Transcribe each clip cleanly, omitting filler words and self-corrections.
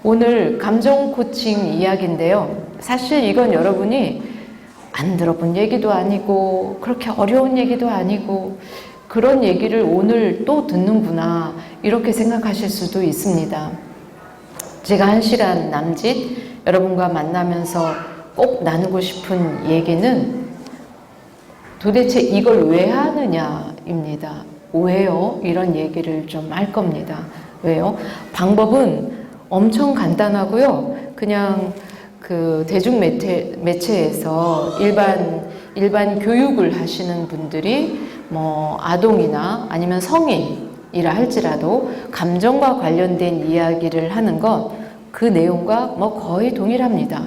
오늘 감정 코칭 이야기인데요. 사실 이건 여러분이 안 들어본 얘기도 아니고 그렇게 어려운 얘기도 아니고 그런 얘기를 오늘 또 듣는구나 이렇게 생각하실 수도 있습니다. 제가 1시간 남짓 여러분과 만나면서 꼭 나누고 싶은 얘기는 도대체 이걸 왜 하느냐입니다. 왜요? 이런 얘기를 좀 할 겁니다. 왜요? 방법은 엄청 간단하고요. 그냥 그 대중 매체에서 일반 교육을 하시는 분들이 뭐 아동이나 아니면 성인이라 할지라도 감정과 관련된 이야기를 하는 것 그 내용과 뭐 거의 동일합니다.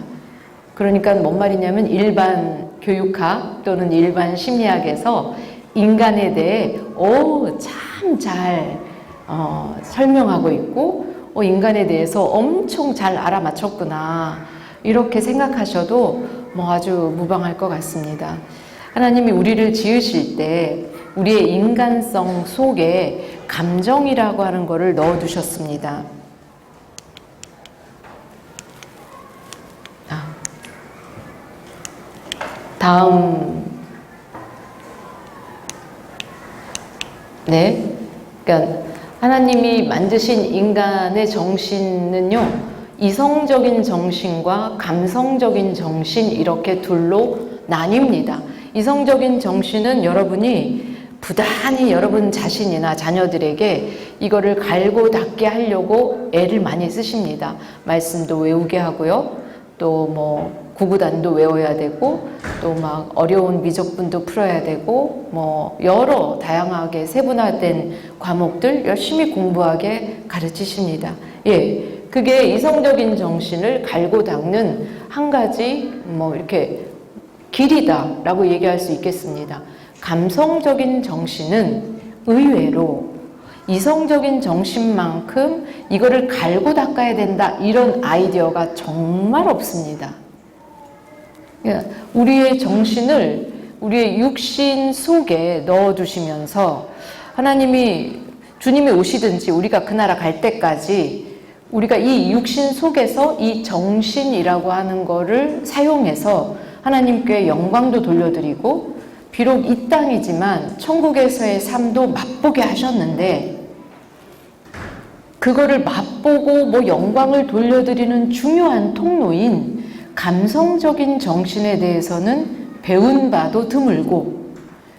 그러니까 뭔 말이냐면 일반 교육학 또는 일반 심리학에서 인간에 대해 참 잘 설명하고 있고 인간에 대해서 엄청 잘 알아맞혔구나 이렇게 생각하셔도 뭐 아주 무방할 것 같습니다. 하나님이 우리를 지으실 때 우리의 인간성 속에 감정이라고 하는 것을 넣어두셨습니다. 다음 그러니까 하나님이 만드신 인간의 정신은요, 이성적인 정신과 감성적인 정신 이렇게 둘로 나뉩니다. 이성적인 정신은 여러분이 부단히 여러분 자신이나 자녀들에게 이거를 갈고 닦게 하려고 애를 많이 쓰십니다. 말씀도 외우게 하고요. 또 뭐 구구단도 외워야 되고 또 막 어려운 미적분도 풀어야 되고 뭐 여러 다양하게 세분화된 과목들 열심히 공부하게 가르치십니다. 그게 이성적인 정신을 갈고 닦는 한 가지 뭐 이렇게 길이다라고 얘기할 수 있겠습니다. 감성적인 정신은 의외로 이성적인 정신만큼 이거를 갈고 닦아야 된다 이런 아이디어가 정말 없습니다. 우리의 정신을 우리의 육신 속에 넣어두시면서 주님이 오시든지 우리가 그 나라 갈 때까지 우리가 이 육신 속에서 이 정신이라고 하는 거를 사용해서 하나님께 영광도 돌려드리고 비록 이 땅이지만 천국에서의 삶도 맛보게 하셨는데 그거를 맛보고 뭐 영광을 돌려드리는 중요한 통로인 감성적인 정신에 대해서는 배운 바도 드물고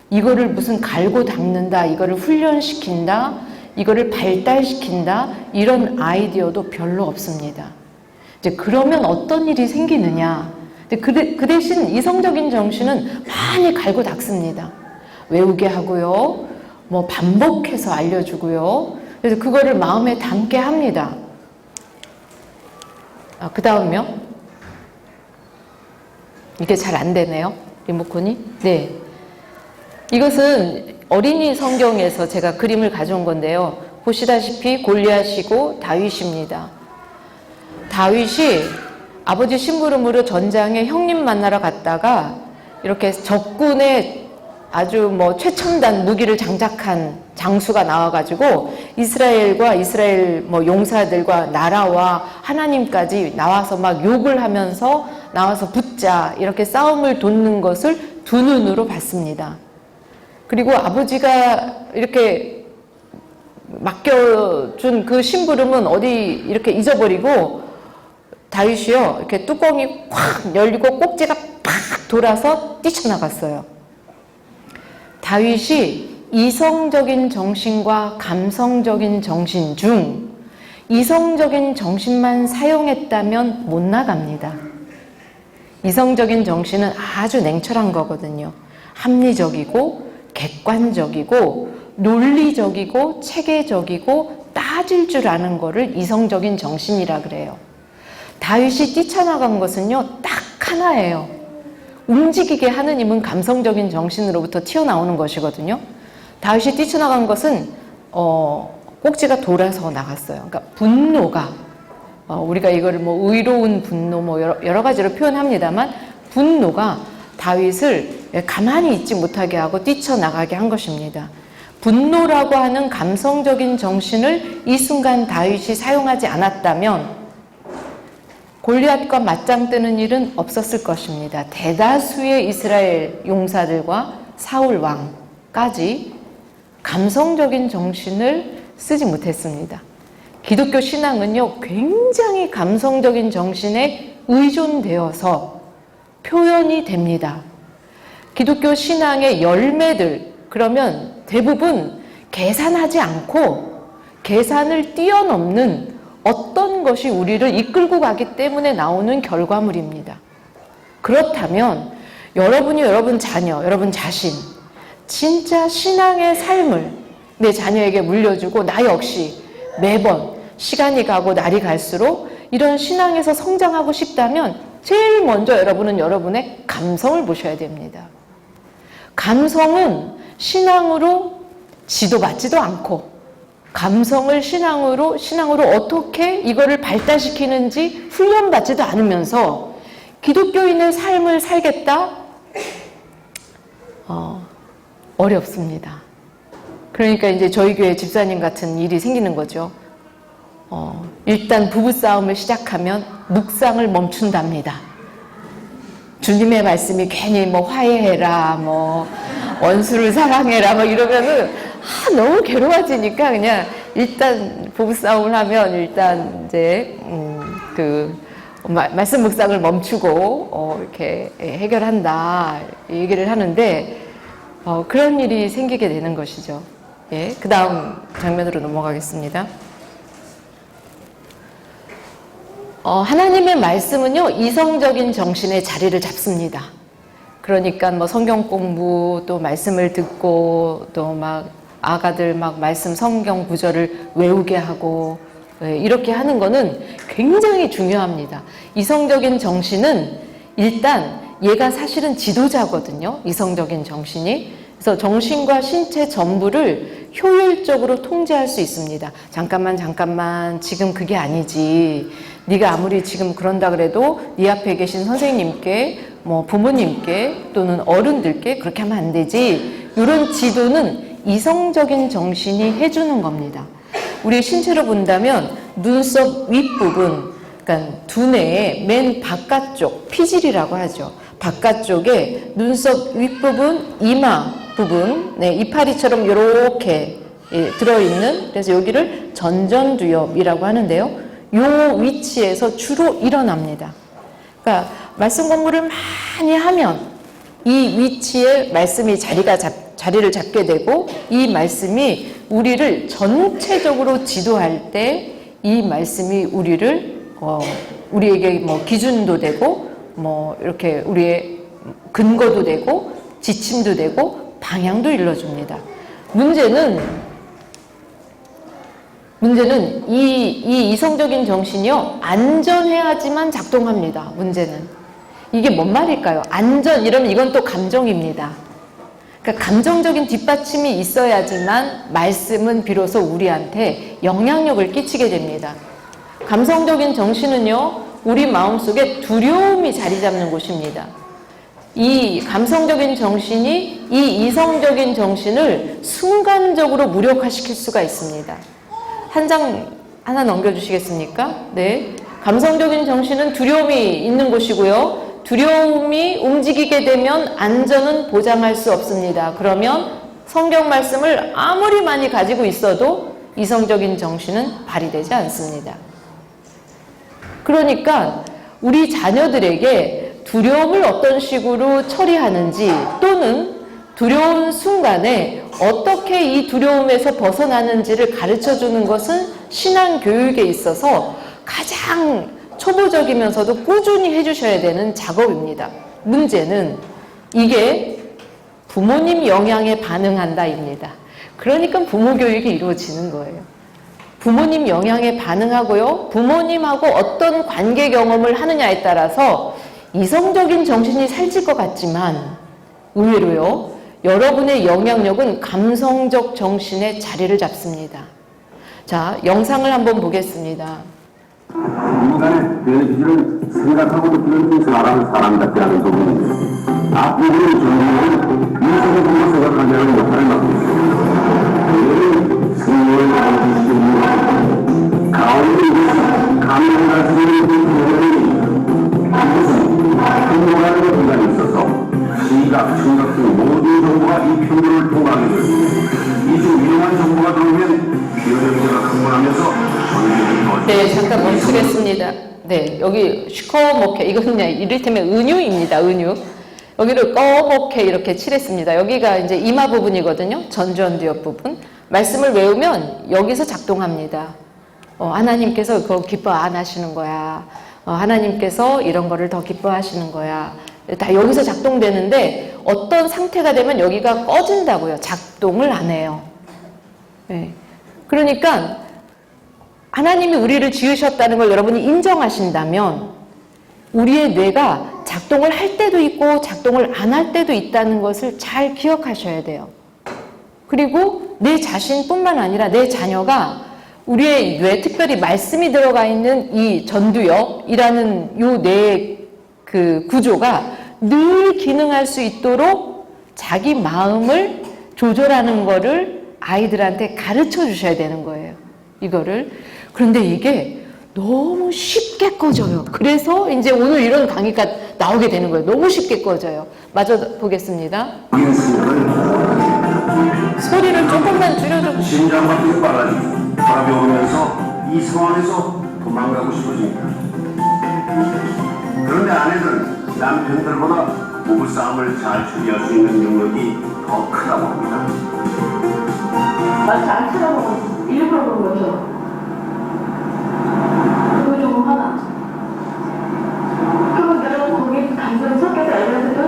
이거를 무슨 갈고 닦는다, 이거를 훈련시킨다, 이거를 발달시킨다 이런 아이디어도 별로 없습니다. 이제 그러면 어떤 일이 생기느냐? 그 대신 이성적인 정신은 많이 갈고 닦습니다. 외우게 하고요, 뭐 반복해서 알려주고요. 그래서 그거를 마음에 담게 합니다. 그 다음요. 이게 잘 안 되네요. 리모컨이. 이것은 어린이 성경에서 제가 그림을 가져온 건데요. 보시다시피 골리앗이고 다윗입니다. 다윗이 아버지 심부름으로 전장에 형님 만나러 갔다가 이렇게 적군의 아주 뭐 최첨단 무기를 장착한 장수가 나와가지고 이스라엘과 이스라엘 뭐 용사들과 나라와 하나님까지 나와서 막 욕을 하면서 나와서 붙자 이렇게 싸움을 돋는 것을 두 눈으로 봤습니다. 그리고 아버지가 이렇게 맡겨준 그 심부름은 어디 이렇게 잊어버리고 다윗이요 이렇게 뚜껑이 확 열리고 꼭지가 팍 돌아서 뛰쳐나갔어요. 다윗이 이성적인 정신과 감성적인 정신 중 이성적인 정신만 사용했다면 못 나갑니다. 이성적인 정신은 아주 냉철한 거거든요. 합리적이고 객관적이고 논리적이고 체계적이고 따질 줄 아는 거를 이성적인 정신이라 그래요. 다윗이 뛰쳐나간 것은요 딱 하나예요. 움직이게 하느님은 감성적인 정신으로부터 튀어나오는 것이거든요. 다윗이 뛰쳐나간 것은 꼭지가 돌아서 나갔어요. 그러니까 분노가 우리가 이거를 뭐 의로운 분노 뭐 여러 가지로 표현합니다만 분노가 다윗을 가만히 있지 못하게 하고 뛰쳐나가게 한 것입니다. 분노라고 하는 감성적인 정신을 이 순간 다윗이 사용하지 않았다면 골리앗과 맞짱 뜨는 일은 없었을 것입니다. 대다수의 이스라엘 용사들과 사울 왕까지 감성적인 정신을 쓰지 못했습니다. 기독교 신앙은요, 굉장히 감성적인 정신에 의존되어서 표현이 됩니다. 기독교 신앙의 열매들, 그러면 대부분 계산하지 않고 계산을 뛰어넘는 어떤 것이 우리를 이끌고 가기 때문에 나오는 결과물입니다. 그렇다면 여러분이 여러분 자녀, 여러분 자신, 진짜 신앙의 삶을 내 자녀에게 물려주고 나 역시 매번 시간이 가고 날이 갈수록 이런 신앙에서 성장하고 싶다면 제일 먼저 여러분은 여러분의 감성을 보셔야 됩니다. 감성은 신앙으로 지도받지도 않고 감성을 신앙으로 어떻게 이거를 발달시키는지 훈련받지도 않으면서 기독교인의 삶을 살겠다? 어렵습니다. 그러니까 이제 저희 교회 집사님 같은 일이 생기는 거죠. 일단 부부싸움을 시작하면 묵상을 멈춘답니다. 주님의 말씀이 괜히 뭐 화해해라, 뭐 원수를 사랑해라, 뭐 이러면은 너무 괴로워지니까 그냥 일단 부부싸움을 하면 일단 이제 말씀 묵상을 멈추고 이렇게 해결한다 얘기를 하는데 그런 일이 생기게 되는 것이죠. 예, 그 다음 장면으로 넘어가겠습니다. 하나님의 말씀은요, 이성적인 정신의 자리를 잡습니다. 그러니까 뭐 성경 공부, 또 말씀을 듣고, 또 막 아가들 막 말씀 성경 구절을 외우게 하고, 이렇게 하는 거는 굉장히 중요합니다. 이성적인 정신은 일단 얘가 사실은 지도자거든요. 이성적인 정신이. 그래서 정신과 신체 전부를 효율적으로 통제할 수 있습니다. 잠깐만, 지금 그게 아니지. 네가 아무리 지금 그런다 그래도 네 앞에 계신 선생님께, 뭐 부모님께 또는 어른들께 그렇게 하면 안 되지. 이런 지도는 이성적인 정신이 해주는 겁니다. 우리 신체로 본다면 눈썹 윗부분, 그러니까 두뇌의 맨 바깥쪽, 피질이라고 하죠. 바깥쪽에 눈썹 윗부분, 이마 부분, 이파리처럼 이렇게 들어있는, 그래서 여기를 전전두엽이라고 하는데요. 요 위치에서 주로 일어납니다. 그러니까 말씀 공부를 많이 하면 이 위치에 말씀이 자리를 잡게 되고 이 말씀이 우리를 전체적으로 지도할 때 이 말씀이 우리에게 뭐 기준도 되고 뭐 이렇게 우리의 근거도 되고 지침도 되고 방향도 일러줍니다. 문제는 이 이성적인 정신이요, 안전해야지만 작동합니다. 문제는 이게 뭔 말일까요? 안전 이러면 이건 또 감정입니다. 그러니까 감정적인 뒷받침이 있어야지만 말씀은 비로소 우리한테 영향력을 끼치게 됩니다. 감성적인 정신은요, 우리 마음속에 두려움이 자리 잡는 곳입니다. 이 감성적인 정신이 이 이성적인 정신을 순간적으로 무력화시킬 수가 있습니다. 한 장 하나 넘겨주시겠습니까? 네. 감성적인 정신은 두려움이 있는 곳이고요. 두려움이 움직이게 되면 안전은 보장할 수 없습니다. 그러면 성경 말씀을 아무리 많이 가지고 있어도 이성적인 정신은 발휘되지 않습니다. 그러니까 우리 자녀들에게 두려움을 어떤 식으로 처리하는지 또는 두려운 순간에 어떻게 이 두려움에서 벗어나는지를 가르쳐주는 것은 신앙 교육에 있어서 가장 초보적이면서도 꾸준히 해주셔야 되는 작업입니다. 문제는 이게 부모님 영향에 반응한다입니다. 그러니까 부모 교육이 이루어지는 거예요. 부모님 영향에 반응하고요. 부모님하고 어떤 관계 경험을 하느냐에 따라서 이성적인 정신이 살질 것 같지만 의외로요. 여러분의 영향력은 감성적 정신의 자리를 잡습니다. 자, 영상을 한번 보겠습니다. 인간의 뇌기를 생각하고도 그런 뜻을 알아는 사람답지 않은 부분입니다. 앞부분의 정리는 인생을 보고 생각하지 않은 역할을 맡고 있습니다. 뇌는 승리를 가질 수 있는 가운데 감명할 수 있는 부분이 멈추겠습니다. 네, 여기 시커멓게, 이거는 그냥 이를테면 은유입니다, 은유. 여기를 꺼멓게 이렇게 칠했습니다. 여기가 이제 이마 부분이거든요. 전두엽 부분. 말씀을 외우면 여기서 작동합니다. 하나님께서 그거 기뻐 안 하시는 거야. 하나님께서 이런 거를 더 기뻐하시는 거야. 다 여기서 작동되는데 어떤 상태가 되면 여기가 꺼진다고요. 작동을 안 해요. 네. 그러니까 하나님이 우리를 지으셨다는 걸 여러분이 인정하신다면 우리의 뇌가 작동을 할 때도 있고 작동을 안 할 때도 있다는 것을 잘 기억하셔야 돼요. 그리고 내 자신뿐만 아니라 내 자녀가 우리의 뇌, 특별히 말씀이 들어가 있는 이 전두엽이라는 요 뇌 그 구조가 늘 기능할 수 있도록 자기 마음을 조절하는 거를 아이들한테 가르쳐 주셔야 되는 거예요. 이거를. 그런데 이게 너무 쉽게 꺼져요. 그래서 이제 오늘 이런 강의가 나오게 되는 거예요. 너무 쉽게 꺼져요. 마저 보겠습니다. 소리를 조금만 줄여도. 심장과 뒷바람이 바라보면서 이 상황에서 도망가고 싶어집니다. 그런데 아내는 남편들보다 부부싸움을 잘 처리할 수 있는 능력이 더 크다고 합니다. 나 잘 찾아보고 일부러 그런 거죠. 그거 좀 화나. 그럼 내가 거기 감정 섞여서 애들한테도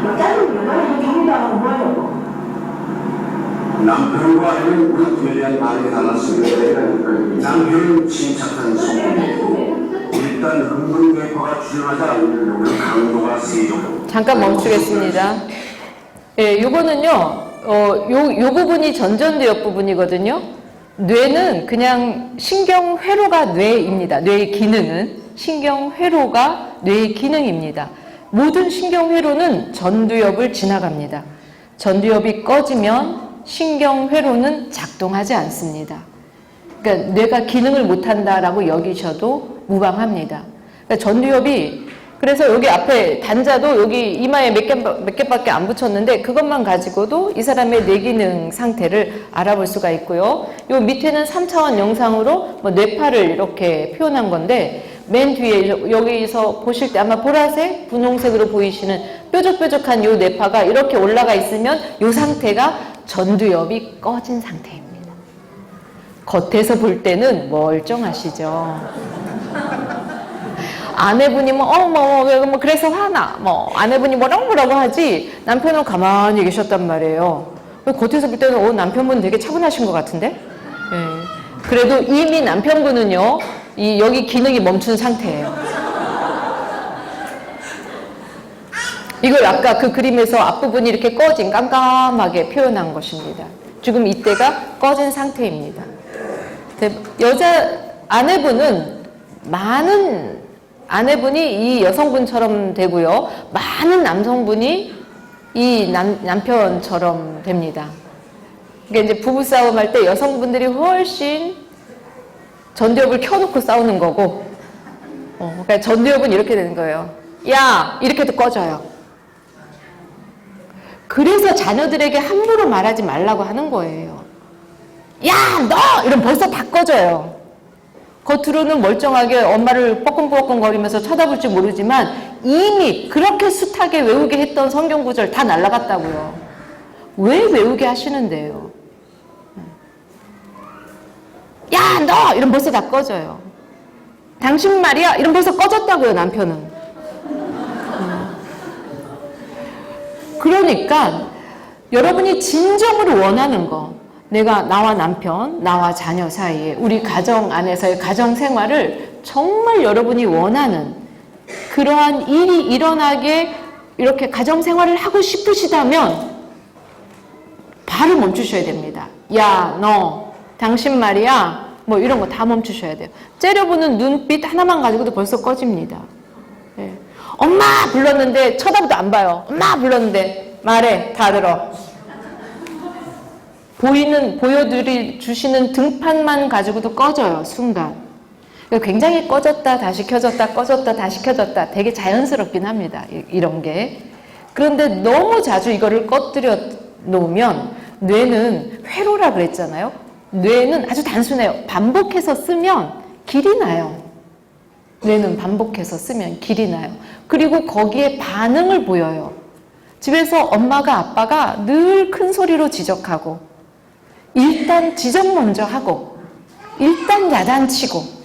뭐 짜증이 나? 정리당하고 뭐 하려고. 남편과 아내는 그에 대한 반응이 달랐습니다. 남편은 침착한 성격이고 일단 흥분계파가 출현하자 강도가 세죠. 잠깐 멈추겠습니다. 예, 요거는요, 요 부분이 전두엽 부분이거든요. 뇌는 그냥 신경회로가 뇌입니다. 뇌의 기능은. 신경회로가 뇌의 기능입니다. 모든 신경회로는 전두엽을 지나갑니다. 전두엽이 꺼지면 신경회로는 작동하지 않습니다. 그러니까 뇌가 기능을 못한다라고 여기셔도 무방합니다. 그러니까 전두엽이, 그래서 여기 앞에 단자도 여기 이마에 몇 개밖에 안 붙였는데 그것만 가지고도 이 사람의 뇌기능 상태를 알아볼 수가 있고요. 요 밑에는 3차원 영상으로 뭐 뇌파를 이렇게 표현한 건데 맨 뒤에 여기서 보실 때 아마 보라색, 분홍색으로 보이시는 뾰족뾰족한 요 뇌파가 이렇게 올라가 있으면 요 상태가 전두엽이 꺼진 상태입니다. 겉에서 볼 때는 멀쩡하시죠. 아내분이 뭐 그래서 화나, 아내분이 뭐라고 하지 남편은 가만히 계셨단 말이에요. 겉에서 볼 때는 남편분 되게 차분하신 것 같은데? 예. 그래도 이미 남편분은요, 여기 기능이 멈춘 상태예요. 이걸 아까 그 그림에서 앞부분이 이렇게 꺼진, 깜깜하게 표현한 것입니다. 지금 이때가 꺼진 상태입니다. 아내분이 이 여성분처럼 되고요. 많은 남성분이 이 남편처럼 됩니다. 그러니까 이제 부부싸움 할 때 여성분들이 훨씬 전두엽을 켜놓고 싸우는 거고, 그러니까 전두엽은 이렇게 되는 거예요. 야! 이렇게도 꺼져요. 그래서 자녀들에게 함부로 말하지 말라고 하는 거예요. 야! 너! 이러면 벌써 다 꺼져요. 겉으로는 멀쩡하게 엄마를 뻐끔뻐끔거리면서 쳐다볼지 모르지만 이미 그렇게 숱하게 외우게 했던 성경 구절 다 날아갔다고요. 왜 외우게 하시는데요? 야, 너! 이러면 벌써 다 꺼져요. 당신 말이야? 이러면 벌써 꺼졌다고요, 남편은. 그러니까 여러분이 진정으로 원하는 거, 내가 나와 남편, 나와 자녀 사이에 우리 가정 안에서의 가정 생활을 정말 여러분이 원하는 그러한 일이 일어나게 이렇게 가정 생활을 하고 싶으시다면 바로 멈추셔야 됩니다. 야, 너, 당신 말이야, 뭐 이런 거 다 멈추셔야 돼요. 째려보는 눈빛 하나만 가지고도 벌써 꺼집니다. 네. 엄마 불렀는데 쳐다보도 안 봐요. 엄마 불렀는데 말해, 다 들어. 보여주시는 등판만 가지고도 꺼져요, 순간. 굉장히 꺼졌다, 다시 켜졌다, 꺼졌다, 다시 켜졌다. 되게 자연스럽긴 합니다, 이런 게. 그런데 너무 자주 이거를 꺼뜨려 놓으면 뇌는 회로라 그랬잖아요. 뇌는 아주 단순해요. 반복해서 쓰면 길이 나요. 뇌는 반복해서 쓰면 길이 나요. 그리고 거기에 반응을 보여요. 집에서 엄마가 아빠가 늘 큰 소리로 지적하고, 일단 지적 먼저 하고, 일단 야단치고,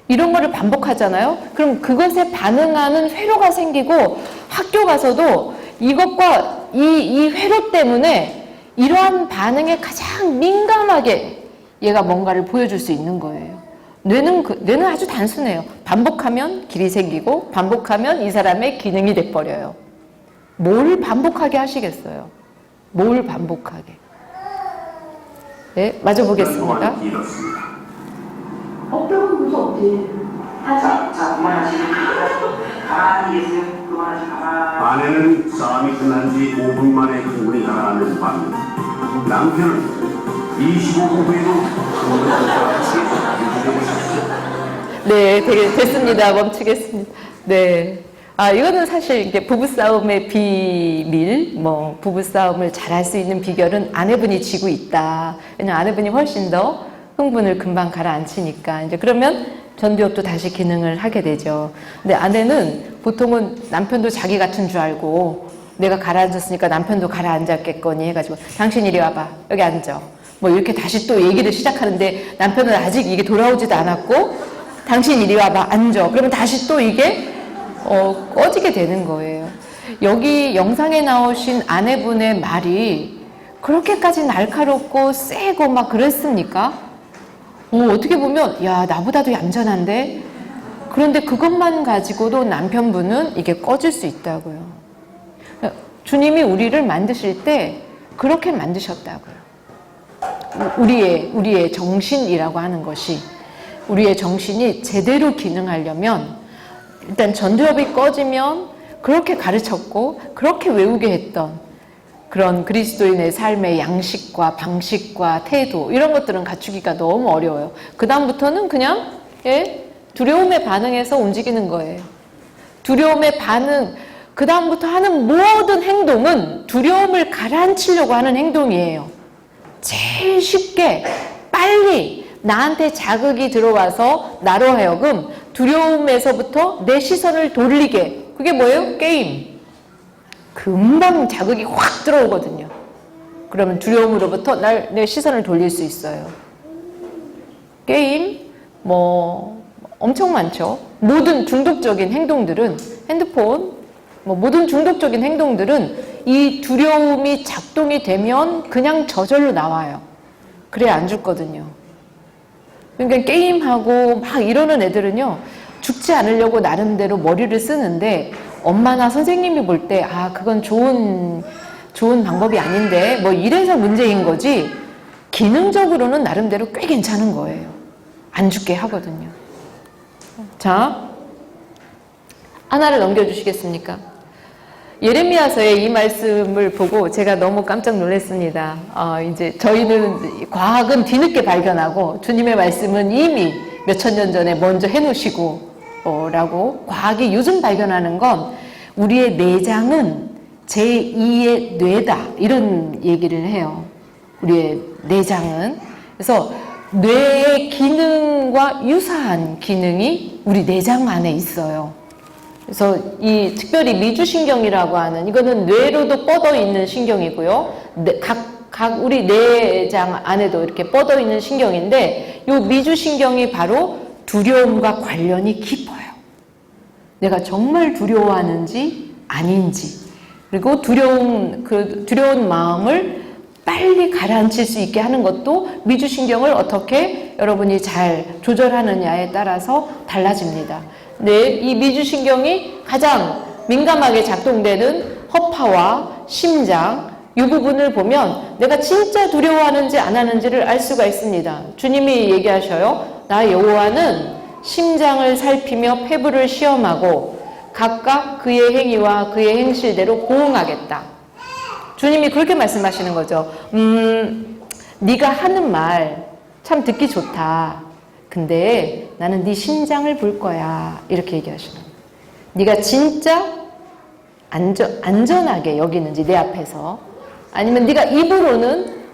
이런 거를 반복하잖아요. 그럼 그것에 반응하는 회로가 생기고, 학교 가서도 이것과 이 회로 때문에 이러한 반응에 가장 민감하게 얘가 뭔가를 보여줄 수 있는 거예요. 뇌는 아주 단순해요. 반복하면 길이 생기고, 반복하면 이 사람의 기능이 돼버려요. 뭘 반복하게 하시겠어요? 뭘 반복하게? 네, 마저 보겠습니다. 없다고 볼 수 없지. 자, 그만하시고. 가만히 계세요. 그만하시고. 아내는 싸움이 끝난 지 5분 만에 흥분이 가라앉는 밤. 남편은 25분 후에도 네, 됐습니다. 멈추겠습니다. 네. 이거는 사실 이게 부부싸움의 비밀, 부부싸움을 잘할 수 있는 비결은 아내분이 지고 있다. 왜냐면 아내분이 훨씬 더 흥분을 금방 가라앉히니까. 이제 그러면 전두엽도 다시 기능을 하게 되죠. 근데 아내는 보통은 남편도 자기 같은 줄 알고 내가 가라앉았으니까 남편도 가라앉았겠거니 해가지고 당신 이리 와봐. 여기 앉아. 이렇게 다시 또 얘기를 시작하는데 남편은 아직 이게 돌아오지도 않았고 당신 이리 와봐. 앉아. 그러면 다시 또 이게 꺼지게 되는 거예요. 여기 영상에 나오신 아내분의 말이 그렇게까지 날카롭고 세고 막 그랬습니까? 어떻게 보면 야 나보다도 얌전한데 그런데 그것만 가지고도 남편분은 이게 꺼질 수 있다고요. 주님이 우리를 만드실 때 그렇게 만드셨다고요. 우리의 정신이라고 하는 것이 우리의 정신이 제대로 기능하려면 일단 전두엽이 꺼지면 그렇게 가르쳤고 그렇게 외우게 했던 그런 그리스도인의 삶의 양식과 방식과 태도 이런 것들은 갖추기가 너무 어려워요. 그 다음부터는 그냥 두려움에 반응해서 움직이는 거예요. 두려움에 반응, 그 다음부터 하는 모든 행동은 두려움을 가라앉히려고 하는 행동이에요. 제일 쉽게 빨리 나한테 자극이 들어와서 나로 하여금 두려움에서부터 내 시선을 돌리게. 그게 뭐예요? 게임. 금방 자극이 확 들어오거든요. 그러면 두려움으로부터 내 시선을 돌릴 수 있어요. 게임, 엄청 많죠. 모든 중독적인 행동들은, 핸드폰, 모든 중독적인 행동들은 이 두려움이 작동이 되면 그냥 저절로 나와요. 그래야 안 죽거든요. 그러니까 게임하고 막 이러는 애들은요, 죽지 않으려고 나름대로 머리를 쓰는데, 엄마나 선생님이 볼 때, 그건 좋은 방법이 아닌데, 이래서 문제인 거지, 기능적으로는 나름대로 꽤 괜찮은 거예요. 안 죽게 하거든요. 자, 하나를 넘겨주시겠습니까? 예레미야서의 이 말씀을 보고 제가 너무 깜짝 놀랐습니다. 이제 저희는 과학은 뒤늦게 발견하고 주님의 말씀은 이미 몇천 년 전에 먼저 해놓으시고 라고 과학이 요즘 발견하는 건 우리의 내장은 제2의 뇌다 이런 얘기를 해요. 우리의 내장은. 그래서 뇌의 기능과 유사한 기능이 우리 내장 안에 있어요. 그래서 이 특별히 미주신경이라고 하는 이거는 뇌로도 뻗어 있는 신경이고요. 각 우리 내장 안에도 이렇게 뻗어 있는 신경인데 이 미주신경이 바로 두려움과 관련이 깊어요. 내가 정말 두려워하는지 아닌지 그리고 두려운 마음을 빨리 가라앉힐 수 있게 하는 것도 미주신경을 어떻게 여러분이 잘 조절하느냐에 따라서 달라집니다. 네, 이 미주신경이 가장 민감하게 작동되는 허파와 심장 이 부분을 보면 내가 진짜 두려워하는지 안 하는지를 알 수가 있습니다. 주님이 얘기하셔요. 나 여호와는 심장을 살피며 폐부를 시험하고 각각 그의 행위와 그의 행실대로 보응하겠다. 주님이 그렇게 말씀하시는 거죠. 네가 하는 말 참 듣기 좋다. 근데 나는 네 심장을 볼 거야. 이렇게 얘기하시는 거예요. 네가 진짜 안전하게 여기는지 내 앞에서 아니면 네가 입으로는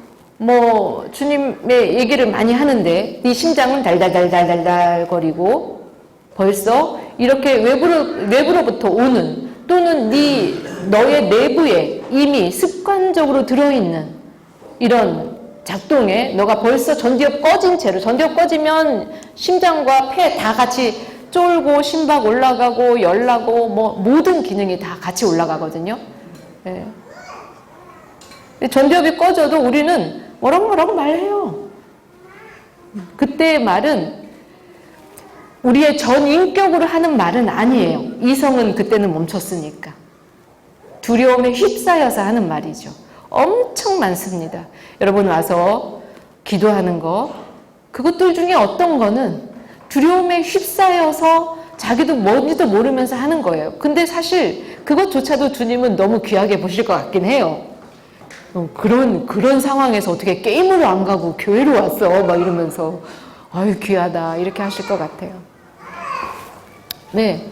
주님의 얘기를 많이 하는데 네 심장은 달달달달달달 거리고 벌써 이렇게 외부로부터 오는 또는 너의 내부에 이미 습관적으로 들어있는 이런 작동에 너가 벌써 전두엽 꺼진 채로, 전두엽 꺼지면 심장과 폐 다 같이 쫄고 심박 올라가고 열 나고 뭐 모든 기능이 다 같이 올라가거든요. 네. 전두엽이 꺼져도 우리는 뭐라고 말해요. 그때의 말은 우리의 전 인격으로 하는 말은 아니에요. 이성은 그때는 멈췄으니까. 두려움에 휩싸여서 하는 말이죠. 엄청 많습니다. 여러분 와서 기도하는 거, 그것들 중에 어떤 거는 두려움에 휩싸여서 자기도 뭔지도 모르면서 하는 거예요. 근데 사실 그것조차도 주님은 너무 귀하게 보실 것 같긴 해요. 그런 상황에서 어떻게 게임으로 안 가고 교회로 왔어? 막 이러면서 아유 귀하다 이렇게 하실 것 같아요. 네,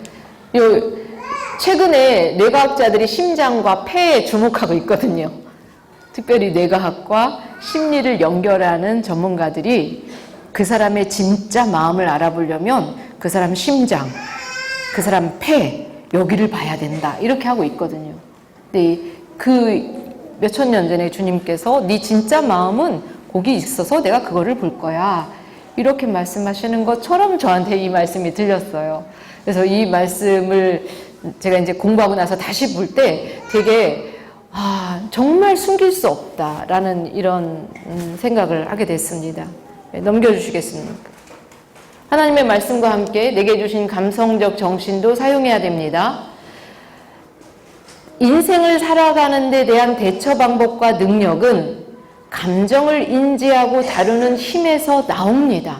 최근에 뇌과학자들이 심장과 폐에 주목하고 있거든요. 특별히 뇌과학과 심리를 연결하는 전문가들이 그 사람의 진짜 마음을 알아보려면 그 사람 심장, 그 사람 폐 여기를 봐야 된다 이렇게 하고 있거든요. 근데 그 몇천 년 전에 주님께서 네 진짜 마음은 거기 있어서 내가 그거를 볼 거야 이렇게 말씀하시는 것처럼 저한테 이 말씀이 들렸어요. 그래서 이 말씀을 제가 이제 공부하고 나서 다시 볼 때 되게 정말 숨길 수 없다라는 이런 생각을 하게 됐습니다. 네, 넘겨주시겠습니까? 하나님의 말씀과 함께 내게 주신 감성적 정신도 사용해야 됩니다. 인생을 살아가는 데 대한 대처 방법과 능력은 감정을 인지하고 다루는 힘에서 나옵니다.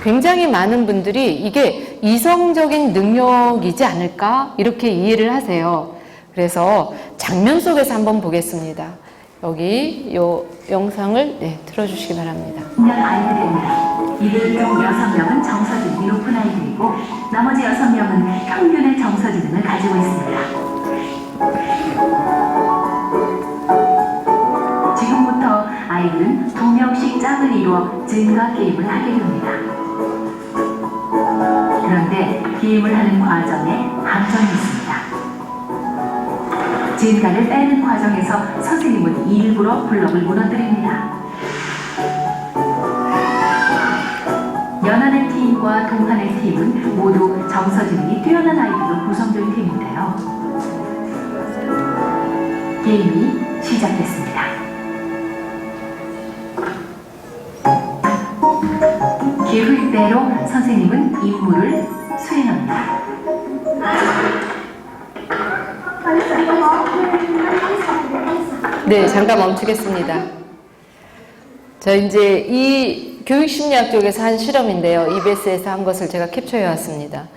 굉장히 많은 분들이 이게 이성적인 능력이지 않을까 이렇게 이해를 하세요. 그래서 장면 속에서 한번 보겠습니다. 여기 이 영상을 틀어주시기 바랍니다. 아이들입니다. 이들 중 6명은 정서 지능이 높은 아이들이고 나머지 6명은 평균의 정서 지능을 가지고 있습니다. 지금부터 아이들은 2명씩 짝을 이루어 증가 게임을 하게 됩니다. 그런데 게임을 하는 과정에 함정이 있습니다. 증가를 빼는 과정에서 선생님은 일부러 블럭을 무너뜨립니다. 연한의 팀과 동한의 팀은 모두 정서 지능이 뛰어난 아이들로 구성된 팀인데요. 게임이 시작됐습니다. 계획대로 선생님은 임무를 수행합니다. 네, 잠깐 멈추겠습니다. 저 이제 이 교육심리학 쪽에서 한 실험인데요. EBS에서 한 것을 제가 캡처해 왔습니다.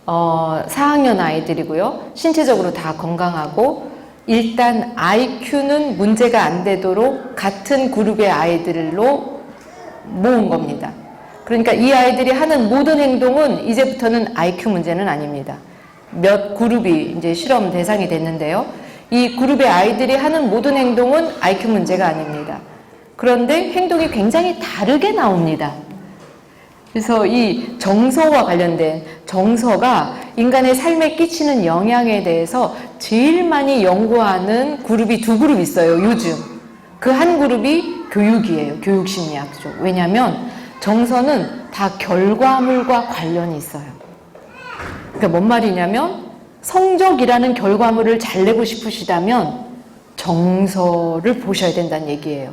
4학년 아이들이고요. 신체적으로 다 건강하고 일단 IQ는 문제가 안 되도록 같은 그룹의 아이들로 모은 겁니다. 그러니까 이 아이들이 하는 모든 행동은 이제부터는 IQ 문제는 아닙니다. 몇 그룹이 이제 실험 대상이 됐는데요. 이 그룹의 아이들이 하는 모든 행동은 IQ 문제가 아닙니다. 그런데 행동이 굉장히 다르게 나옵니다. 그래서 이 정서와 관련된 정서가 인간의 삶에 끼치는 영향에 대해서 제일 많이 연구하는 그룹이 2그룹 있어요, 요즘. 그 한 그룹이 교육이에요, 교육심리학 쪽. 왜냐하면 정서는 다 결과물과 관련이 있어요. 그러니까 뭔 말이냐면 성적이라는 결과물을 잘 내고 싶으시다면 정서를 보셔야 된다는 얘기예요.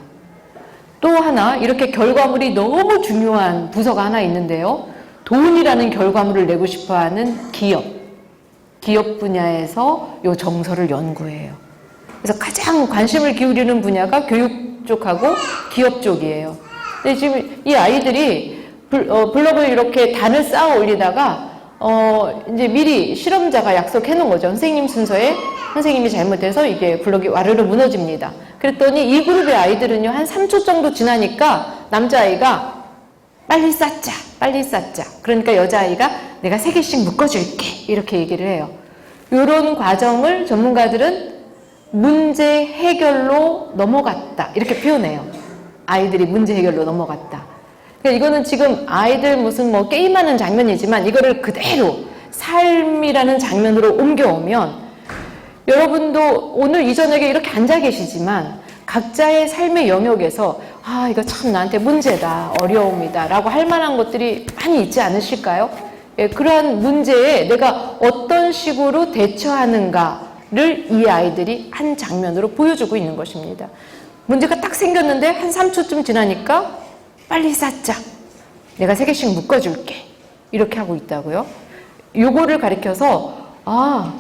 또 하나 이렇게 결과물이 너무 중요한 부서가 하나 있는데요. 돈이라는 결과물을 내고 싶어하는 기업 분야에서 이 정서를 연구해요. 그래서 가장 관심을 기울이는 분야가 교육 쪽하고 기업 쪽이에요. 근데 지금 이 아이들이 블럭을 이렇게 단을 쌓아 올리다가 이제 미리 실험자가 약속해 놓은 거죠. 선생님 순서에 선생님이 잘못해서 이게 블럭이 와르르 무너집니다. 그랬더니 이 그룹의 아이들은요, 한 3초 정도 지나니까 남자아이가 빨리 쌓자. 그러니까 여자아이가 내가 3개씩 묶어줄게. 이렇게 얘기를 해요. 이런 과정을 전문가들은 문제 해결로 넘어갔다. 이렇게 표현해요. 아이들이 문제 해결로 넘어갔다. 그러니까 이거는 지금 아이들 무슨 뭐 게임하는 장면이지만 이거를 그대로 삶이라는 장면으로 옮겨오면 여러분도 오늘 이 저녁에 이렇게 앉아 계시지만 각자의 삶의 영역에서 아, 이거 참 나한테 문제다, 어려움이다 라고 할 만한 것들이 많이 있지 않으실까요? 예, 그러한 문제에 내가 어떤 식으로 대처하는가를 이 아이들이 한 장면으로 보여주고 있는 것입니다. 문제가 딱 생겼는데 한 3초쯤 지나니까 빨리 쌓자. 내가 3개씩 묶어줄게. 이렇게 하고 있다고요. 요거를 가리켜서 아,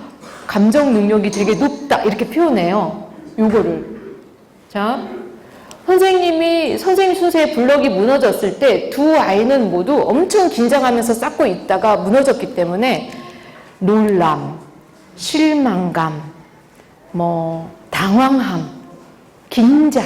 감정 능력이 되게 높다. 이렇게 표현해요. 요거를. 자, 선생님 순서의 블럭이 무너졌을 때 두 아이는 모두 엄청 긴장하면서 쌓고 있다가 무너졌기 때문에 놀람, 실망감, 당황함, 긴장,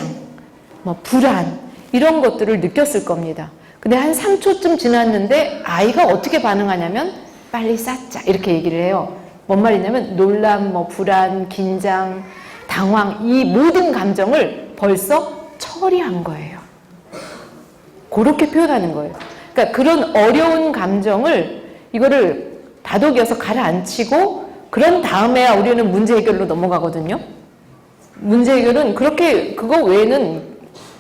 불안 이런 것들을 느꼈을 겁니다. 근데 한 3초쯤 지났는데 아이가 어떻게 반응하냐면 빨리 쌓자 이렇게 얘기를 해요. 뭔 말이냐면 놀람, 불안, 긴장, 당황 이 모든 감정을 벌써 처리한 거예요. 그렇게 표현하는 거예요. 그러니까 그런 어려운 감정을 이거를 다독여서 가라앉히고 그런 다음에야 우리는 문제 해결로 넘어가거든요. 문제 해결은 그거 외에는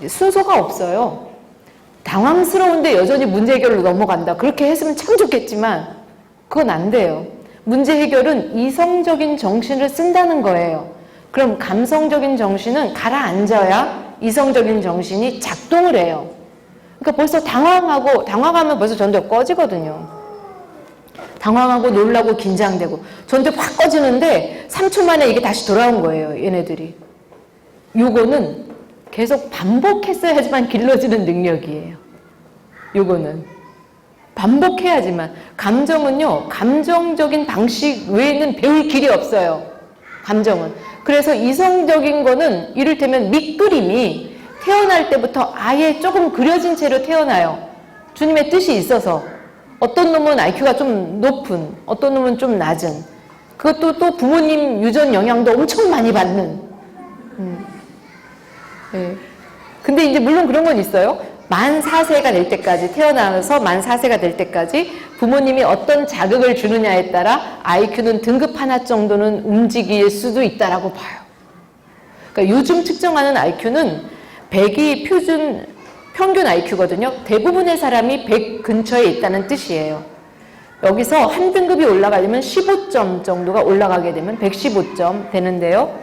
순서가 없어요. 당황스러운데 여전히 문제 해결로 넘어간다. 그렇게 했으면 참 좋겠지만 그건 안 돼요. 문제 해결은 이성적인 정신을 쓴다는 거예요. 그럼 감성적인 정신은 가라앉아야 이성적인 정신이 작동을 해요. 그러니까 벌써 당황하면 벌써 전두엽 꺼지거든요. 당황하고 놀라고 긴장되고 전두엽 확 꺼지는데 3초 만에 이게 다시 돌아온 거예요. 얘네들이. 요거는 계속 반복했어야지만 길러지는 능력이에요. 요거는 반복해야지만. 감정은요, 감정적인 방식 외에는 배울 길이 없어요. 감정은. 그래서 이성적인 거는 이를테면 밑그림이 태어날 때부터 아예 조금 그려진 채로 태어나요. 주님의 뜻이 있어서. 어떤 놈은 IQ가 좀 높은, 어떤 놈은 좀 낮은. 그것도 또 부모님 유전 영향도 엄청 많이 받는. 네. 근데 이제 물론 그런 건 있어요. 만 4세가 될 때까지, 태어나서 만 4세가 될 때까지 부모님이 어떤 자극을 주느냐에 따라 IQ는 등급 하나 정도는 움직일 수도 있다라고 봐요. 그러니까 요즘 측정하는 IQ는 100이 평균 IQ거든요. 대부분의 사람이 100 근처에 있다는 뜻이에요. 여기서 한 등급이 올라가려면 15점 정도가 올라가게 되면 115점 되는데요.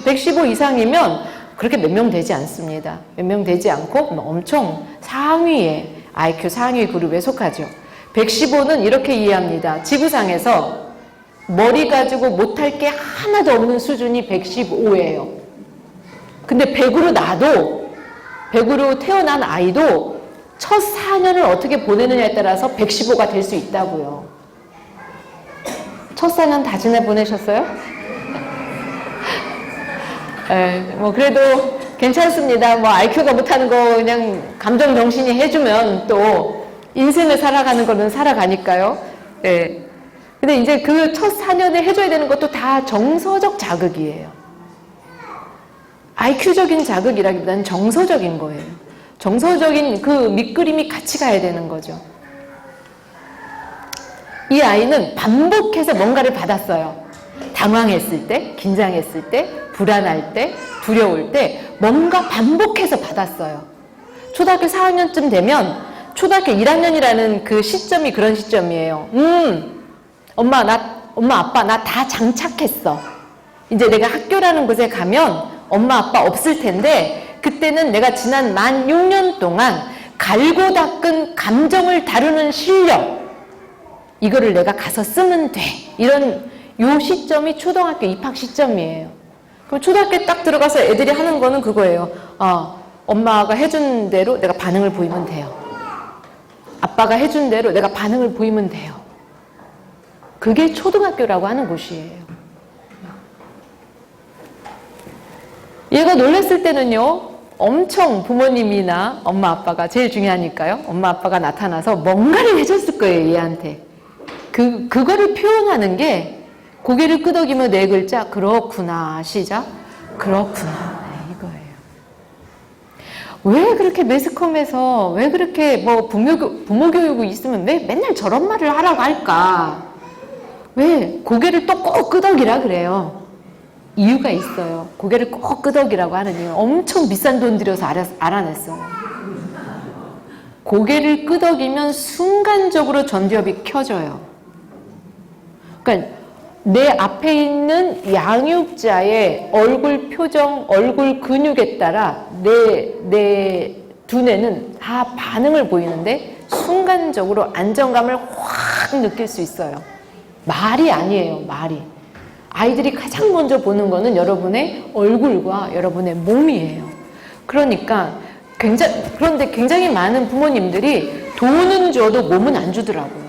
115 이상이면 그렇게 몇 명 되지 않습니다. 몇 명 되지 않고 엄청 상위에 IQ 상위 그룹에 속하죠. 115는 이렇게 이해합니다. 지구상에서 머리 가지고 못할 게 하나도 없는 수준이 115예요. 근데 100으로 태어난 아이도 첫 4년을 어떻게 보내느냐에 따라서 115가 될 수 있다고요. 첫 4년 다 지내보내셨어요? 그래도 괜찮습니다. IQ가 못하는 거 그냥 감정 정신이 해주면 또 인생을 살아가는 거는 살아가니까요. 네. 근데 이제 그 첫 4년에 해줘야 되는 것도 다 정서적 자극이에요. IQ적인 자극이라기보다는 정서적인 거예요. 정서적인 그 밑그림이 같이 가야 되는 거죠. 이 아이는 반복해서 뭔가를 받았어요. 당황했을 때, 긴장했을 때, 불안할 때, 두려울 때 뭔가 반복해서 받았어요. 초등학교 4학년쯤 되면 초등학교 1학년이라는 그 시점이 그런 시점이에요. 엄마 아빠 나 다 장착했어. 이제 내가 학교라는 곳에 가면 엄마 아빠 없을 텐데 그때는 내가 지난 만 6년 동안 갈고 닦은 감정을 다루는 실력 이거를 내가 가서 쓰면 돼. 이런 요 시점이 초등학교 입학 시점이에요. 그럼 초등학교에 딱 들어가서 애들이 하는 거는 그거예요. 엄마가 해준 대로 내가 반응을 보이면 돼요. 아빠가 해준 대로 내가 반응을 보이면 돼요. 그게 초등학교라고 하는 곳이에요. 얘가 놀랐을 때는요, 엄청 부모님이나 엄마 아빠가 제일 중요하니까요. 엄마 아빠가 나타나서 뭔가를 해줬을 거예요, 얘한테. 그거를 표현하는 게 고개를 끄덕이며 4글자, 그렇구나. 시작. 그렇구나. 네, 이거예요. 왜 그렇게 매스컴에서, 왜 그렇게 부모 교육이 있으면 왜 맨날 저런 말을 하라고 할까? 왜 고개를 또 꼭 끄덕이라 그래요? 이유가 있어요. 고개를 꼭 끄덕이라고 하는 이유. 엄청 비싼 돈 들여서 알아냈어요. 고개를 끄덕이면 순간적으로 전두엽이 켜져요. 그러니까 내 앞에 있는 양육자의 얼굴 표정, 얼굴 근육에 따라 내 두뇌는 다 반응을 보이는데 순간적으로 안정감을 확 느낄 수 있어요. 말이 아니에요, 말이. 아이들이 가장 먼저 보는 거는 여러분의 얼굴과 여러분의 몸이에요. 그러니까 그런데 굉장히 많은 부모님들이 돈은 줘도 몸은 안 주더라고요.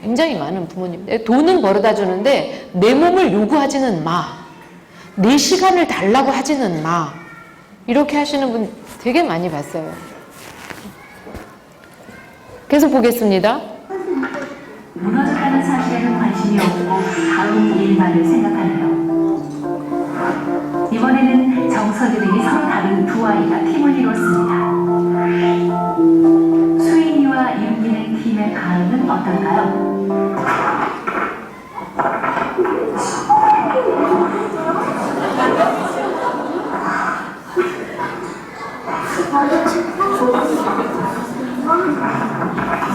굉장히 많은 부모님들. 돈은 벌어다 주는데 내 몸을 요구하지는 마. 내 시간을 달라고 하지는 마. 이렇게 하시는 분 되게 많이 봤어요. 계속 보겠습니다. 무너졌다는 사실에는 관심이 없고 다음 일만을 생각하네요. 이번에는 정서지 등이 서로 다른 두 아이가 팀을 이뤘습니다. 수인이와 윤기는 팀의 반응은 어떨까요?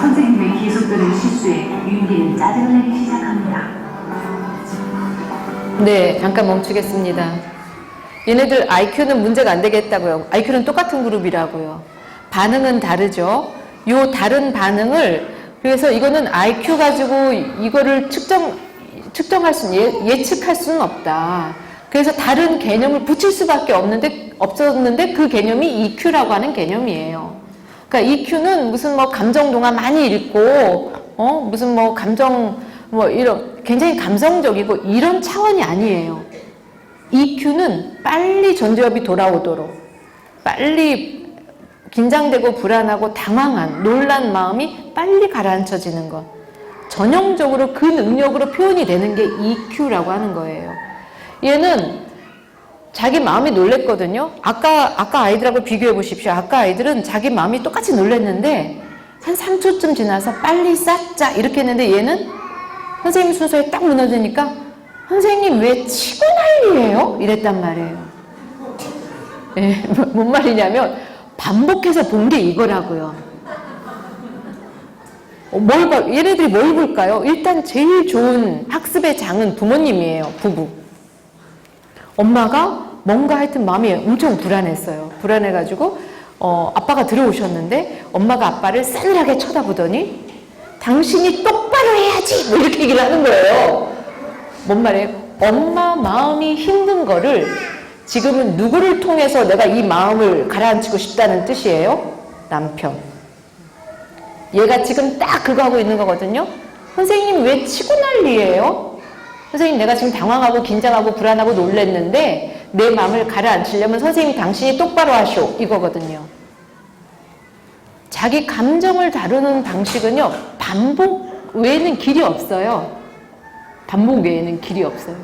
선생님의 계속되는 실수에 윤기는 짜증을 내기 시작합니다. 네, 잠깐 멈추겠습니다. 얘네들 IQ는 문제가 안 되겠다고요. IQ는 똑같은 그룹이라고요. 반응은 다르죠. 요 다른 반응을, 그래서 이거는 IQ 가지고 이거를 측정할 수는, 예측할 수는 없다. 그래서 다른 개념을 붙일 수밖에 없었는데 그 개념이 EQ라고 하는 개념이에요. 그러니까 EQ는 무슨 뭐 감정 동화 많이 읽고, 무슨 뭐 감정, 이런, 굉장히 감성적이고 이런 차원이 아니에요. EQ는 빨리 전두엽이 돌아오도록, 빨리 긴장되고 불안하고 당황한, 놀란 마음이 빨리 가라앉혀지는 것. 전형적으로 그 능력으로 표현이 되는 게 EQ라고 하는 거예요. 얘는 자기 마음이 놀랬거든요. 아까 아이들하고 비교해 보십시오. 아까 아이들은 자기 마음이 똑같이 놀랬는데 한 3초쯤 지나서 빨리 쌓자 이렇게 했는데 얘는 선생님 순서에 딱 무너지니까 선생님 왜 치고 난리예요? 이랬단 말이에요. 예, 뭔 말이냐면 반복해서 본 게 이거라고요. 얘네들이 뭘 볼까요? 일단 제일 좋은 학습의 장은 부모님이에요. 부부. 엄마가 뭔가 하여튼 마음이 엄청 불안했어요. 불안해가지고 아빠가 들어오셨는데 엄마가 아빠를 싸늘하게 쳐다보더니 당신이 똑바로 해야지! 뭐 이렇게 얘기를 하는 거예요. 뭔 말이에요? 엄마 마음이 힘든 거를 지금은 누구를 통해서 내가 이 마음을 가라앉히고 싶다는 뜻이에요? 남편. 얘가 지금 딱 그거 하고 있는 거거든요. 선생님 왜 치고 난리예요? 선생님 내가 지금 당황하고 긴장하고 불안하고 놀랬는데 내 마음을 가라앉히려면 선생님 당신이 똑바로 하쇼 이거거든요. 자기 감정을 다루는 방식은요 반복 외에는 길이 없어요. 반복 외에는 길이 없어요.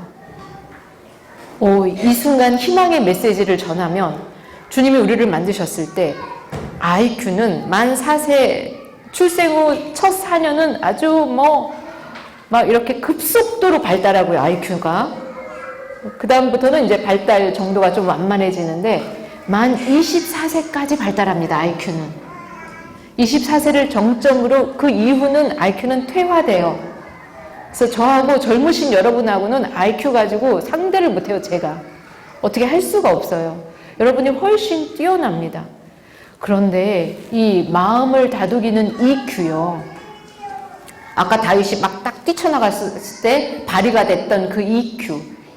이 순간 희망의 메시지를 전하면 주님이 우리를 만드셨을 때 IQ는 만 4세 출생 후 첫 4년은 아주 막 이렇게 급속도로 발달하고요, IQ가. 그 다음부터는 이제 발달 정도가 좀 완만해지는데, 만 24세까지 발달합니다, IQ는. 24세를 정점으로 그 이후는 IQ는 퇴화돼요. 그래서 저하고 젊으신 여러분하고는 IQ 가지고 상대를 못해요, 제가. 어떻게 할 수가 없어요. 여러분이 훨씬 뛰어납니다. 그런데 이 마음을 다독이는 EQ요. 아까 다윗이 막 딱 뛰쳐나갔을 때 발휘가 됐던 그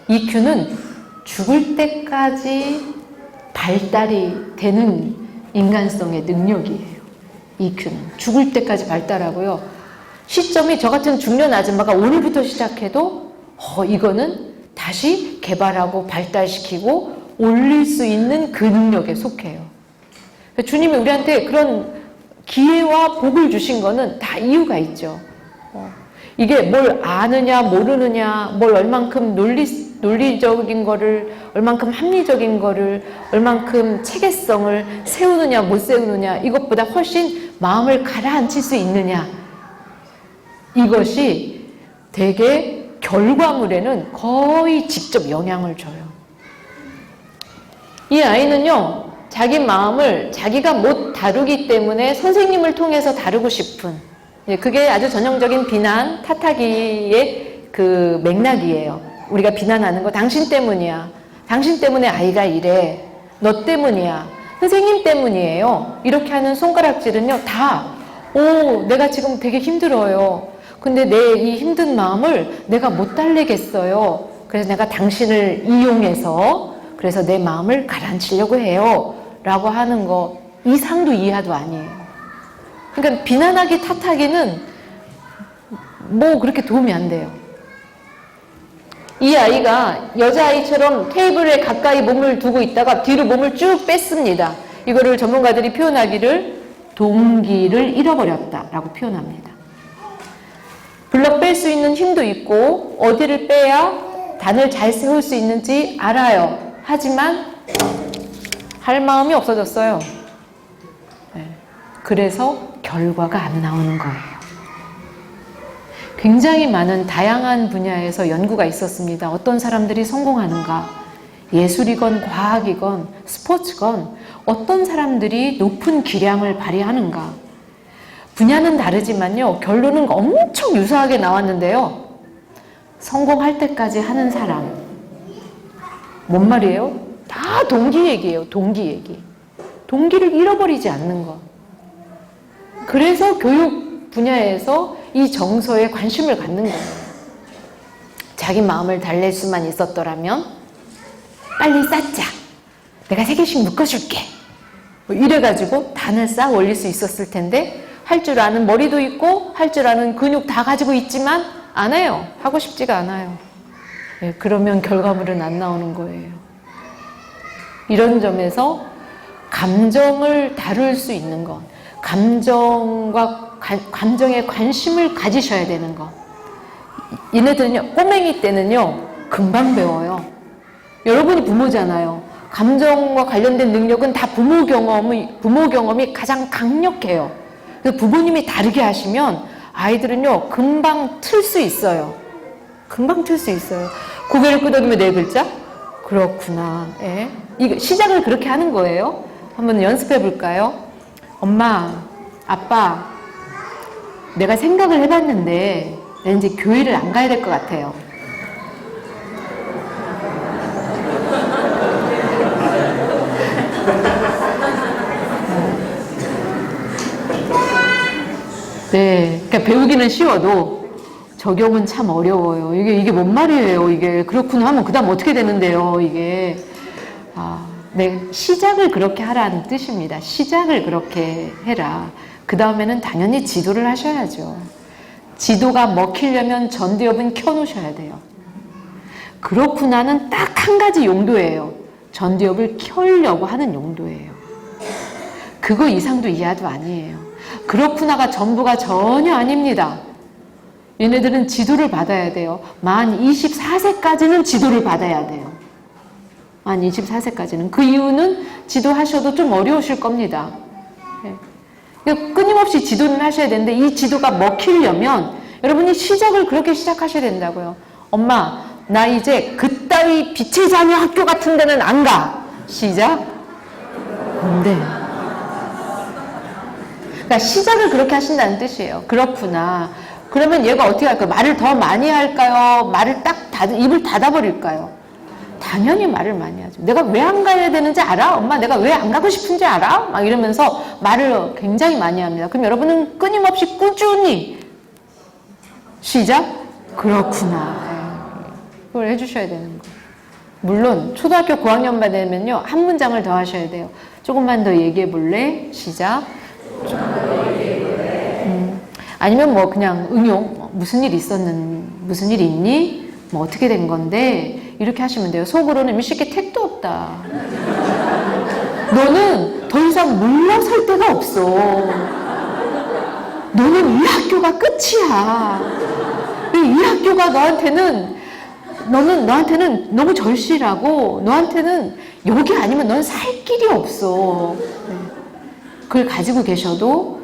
EQ는 죽을 때까지 발달이 되는 인간성의 능력이에요. EQ는 죽을 때까지 발달하고요. 시점이 저 같은 중년 아줌마가 오늘부터 시작해도 이거는 다시 개발하고 발달시키고 올릴 수 있는 그 능력에 속해요. 주님이 우리한테 그런 기회와 복을 주신 거는 다 이유가 있죠. 이게 뭘 아느냐 모르느냐, 뭘 얼만큼 논리적인 거를, 얼만큼 합리적인 거를, 얼만큼 체계성을 세우느냐 못 세우느냐, 이것보다 훨씬 마음을 가라앉힐 수 있느냐, 이것이 되게 결과물에는 거의 직접 영향을 줘요. 이 아이는요, 자기 마음을 자기가 못 다루기 때문에 선생님을 통해서 다루고 싶은, 그게 아주 전형적인 비난, 탓하기의 그 맥락이에요. 우리가 비난하는 거 당신 때문이야. 당신 때문에 아이가 이래. 너 때문이야. 선생님 때문이에요. 이렇게 하는 손가락질은요, 다, 내가 지금 되게 힘들어요. 근데 내 이 힘든 마음을 내가 못 달래겠어요. 그래서 내가 당신을 이용해서, 그래서 내 마음을 가라앉히려고 해요. 라고 하는 거, 이상도 이하도 아니에요. 그러니까 비난하기, 탓하기는 뭐 그렇게 도움이 안 돼요. 이 아이가 여자아이처럼 테이블에 가까이 몸을 두고 있다가 뒤로 몸을 쭉 뺐습니다. 이거를 전문가들이 표현하기를 동기를 잃어버렸다라고 표현합니다. 블럭 뺄 수 있는 힘도 있고 어디를 빼야 단을 잘 세울 수 있는지 알아요. 하지만 할 마음이 없어졌어요. 그래서 결과가 안 나오는 거예요. 굉장히 많은 다양한 분야에서 연구가 있었습니다. 어떤 사람들이 성공하는가? 예술이건 과학이건 스포츠건 어떤 사람들이 높은 기량을 발휘하는가? 분야는 다르지만요, 결론은 엄청 유사하게 나왔는데요. 성공할 때까지 하는 사람. 뭔 말이에요? 다 동기 얘기예요. 동기 얘기. 동기를 잃어버리지 않는 것. 그래서 교육 분야에서 이 정서에 관심을 갖는 거예요. 자기 마음을 달랠 수만 있었더라면 빨리 쌓자. 내가 3개씩 묶어줄게. 뭐 이래가지고 단을 쌓아 올릴 수 있었을 텐데 할 줄 아는 머리도 있고 할 줄 아는 근육 다 가지고 있지만 안 해요. 하고 싶지가 않아요. 그러면 결과물은 안 나오는 거예요. 이런 점에서 감정을 다룰 수 있는 것, 감정에 관심을 가지셔야 되는 것. 얘네들은요, 꼬맹이 때는요, 금방 배워요. 여러분이 부모잖아요. 감정과 관련된 능력은 다 부모 경험이 가장 강력해요. 그래서 부모님이 다르게 하시면 아이들은요, 금방 틀 수 있어요. 금방 틀 수 있어요. 고개를 끄덕이며 4글자? 그렇구나. 예. 이거 시작을 그렇게 하는 거예요. 한번 연습해 볼까요? 엄마, 아빠, 내가 생각을 해봤는데 나 이제 교회를 안 가야 될 것 같아요. 네, 그러니까 배우기는 쉬워도 적용은 참 어려워요. 이게 뭔 말이에요? 이게 그렇구나 하면 그 다음 어떻게 되는데요? 이게 네, 시작을 그렇게 하라는 뜻입니다. 시작을 그렇게 해라. 그 다음에는 당연히 지도를 하셔야죠. 지도가 먹히려면 전두엽은 켜놓으셔야 돼요. 그렇구나는 딱 한 가지 용도예요. 전두엽을 켜려고 하는 용도예요. 그거 이상도 이하도 아니에요. 그렇구나가 전부가 전혀 아닙니다. 얘네들은 지도를 받아야 돼요. 만 24세까지는 지도를 받아야 돼요. 만 24세까지는. 그 이유는 지도하셔도 좀 어려우실 겁니다. 끊임없이 지도를 하셔야 되는데 이 지도가 먹히려면 여러분이 시작을 그렇게 시작하셔야 된다고요. 엄마, 나 이제 그따위 빛의 자녀 학교 같은 데는 안 가. 시작. 네. 그러니까 시작을 그렇게 하신다는 뜻이에요. 그렇구나. 그러면 얘가 어떻게 할까요? 말을 더 많이 할까요? 말을 입을 닫아버릴까요? 당연히 말을 많이 하죠. 내가 왜 안 가야 되는지 알아? 엄마, 내가 왜 안 가고 싶은지 알아? 막 이러면서 말을 굉장히 많이 합니다. 그럼 여러분은 끊임없이 꾸준히 시작? 그렇구나. 그걸 해주셔야 되는 거예요. 물론 초등학교 고학년만 되면요, 한 문장을 더 하셔야 돼요. 조금만 더 얘기해 볼래? 시작. 아니면 뭐 그냥 응용, 무슨 일 있니? 뭐 어떻게 된 건데? 이렇게 하시면 돼요. 속으로는 이 새끼 택도 없다. 너는 더 이상 물러설 데가 없어. 너는 이 학교가 끝이야. 이 학교가 너한테는 너무 절실하고 너한테는 여기 아니면 넌 살 길이 없어. 그걸 가지고 계셔도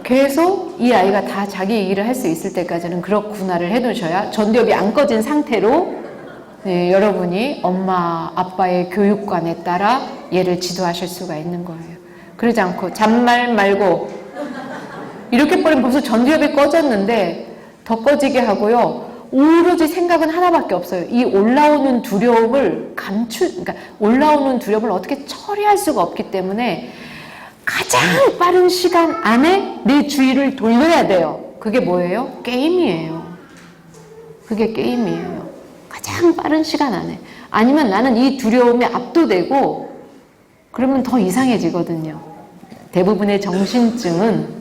계속 이 아이가 다 자기 얘기를 할 수 있을 때까지는 그렇구나를 해두셔야 전두엽이 안 꺼진 상태로 네, 여러분이 엄마, 아빠의 교육관에 따라 얘를 지도하실 수가 있는 거예요. 그러지 않고 잔말 말고 이렇게 버리면 벌써 전두엽이 꺼졌는데 더 꺼지게 하고요. 오로지 생각은 하나밖에 없어요. 이 올라오는 두려움을 그러니까 올라오는 두려움을 어떻게 처리할 수가 없기 때문에 가장 빠른 시간 안에 내 주의를 돌려야 돼요. 그게 뭐예요? 게임이에요. 그게 게임이에요. 가장 빠른 시간 안에. 아니면 나는 이 두려움에 압도되고 그러면 더 이상해지거든요. 대부분의 정신증은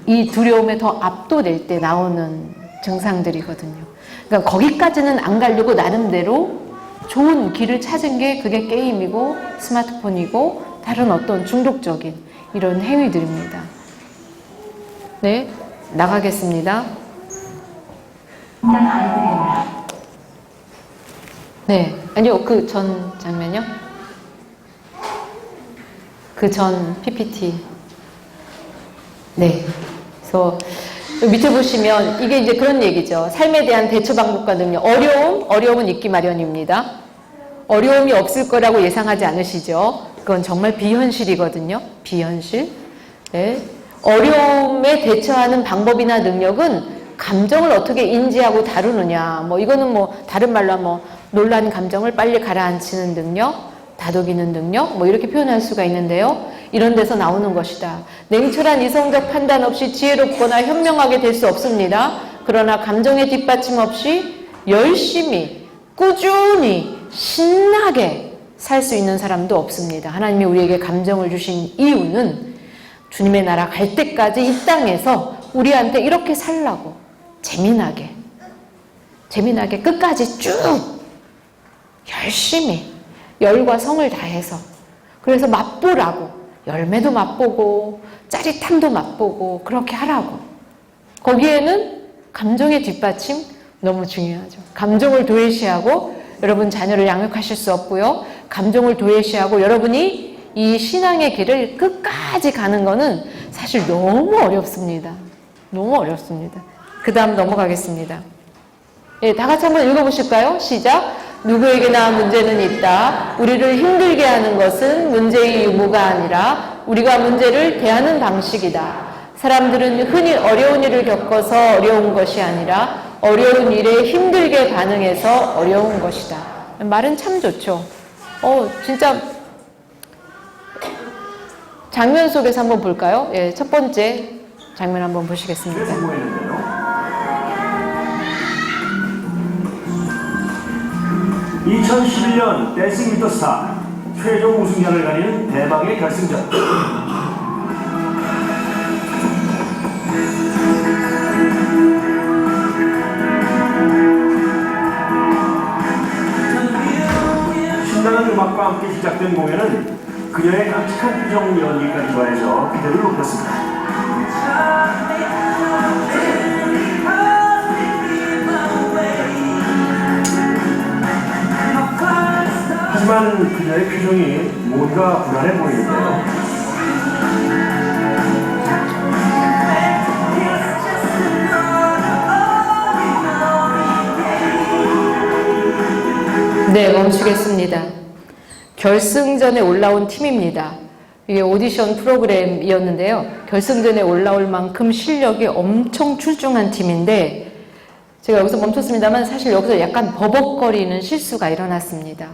이 두려움에 더 압도될 때 나오는 증상들이거든요. 그러니까 거기까지는 안 가려고 나름대로 좋은 길을 찾은 게 그게 게임이고 스마트폰이고 다른 어떤 중독적인 이런 행위들입니다. 네, 나가겠습니다. 네, 아니요, 그 전 장면요? 그 전 PPT. 네, 그래서 밑에 보시면 이게 이제 그런 얘기죠. 삶에 대한 대처 방법과 능력. 어려움은 있기 마련입니다. 어려움이 없을 거라고 예상하지 않으시죠? 그건 정말 비현실이거든요. 비현실. 네. 어려움에 대처하는 방법이나 능력은 감정을 어떻게 인지하고 다루느냐. 이거는 다른 말로 하면 놀란 감정을 빨리 가라앉히는 능력, 다독이는 능력, 이렇게 표현할 수가 있는데요. 이런 데서 나오는 것이다. 냉철한 이성적 판단 없이 지혜롭거나 현명하게 될 수 없습니다. 그러나 감정의 뒷받침 없이 열심히, 꾸준히, 신나게 살 수 있는 사람도 없습니다. 하나님이 우리에게 감정을 주신 이유는 주님의 나라 갈 때까지 이 땅에서 우리한테 이렇게 살라고 재미나게 끝까지 쭉 열심히 열과 성을 다해서 그래서 맛보라고 열매도 맛보고 짜릿함도 맛보고 그렇게 하라고. 거기에는 감정의 뒷받침 너무 중요하죠. 감정을 도외시하고 여러분 자녀를 양육하실 수 없고요. 감정을 도외시하고 여러분이 이 신앙의 길을 끝까지 가는 거는 사실 너무 어렵습니다. 너무 어렵습니다. 그 다음 넘어가겠습니다. 예, 다 같이 한번 읽어보실까요? 시작. 누구에게나 문제는 있다. 우리를 힘들게 하는 것은 문제의 유무가 아니라 우리가 문제를 대하는 방식이다. 사람들은 흔히 어려운 일을 겪어서 어려운 것이 아니라 어려운 일에 힘들게 반응해서 어려운 것이다. 말은 참 좋죠. 진짜 장면 속에서 한번 볼까요? 예, 첫 번째 장면 한번 보시겠습니다. 2011년 댄싱 위더 스타 최종 우승자를 가리는 대망의 결승전. 신나는 음악과 함께 시작된 공연은 그녀의 깜찍한 표정 연기까지 더해서 기대를 높였습니다. 하지만 그녀의 표정이 뭔가 불안해 보이는데요. 네, 멈추겠습니다. 결승전에 올라온 팀입니다. 이게 오디션 프로그램이었는데요. 결승전에 올라올 만큼 실력이 엄청 출중한 팀인데 제가 여기서 멈췄습니다만 사실 여기서 약간 버벅거리는 실수가 일어났습니다.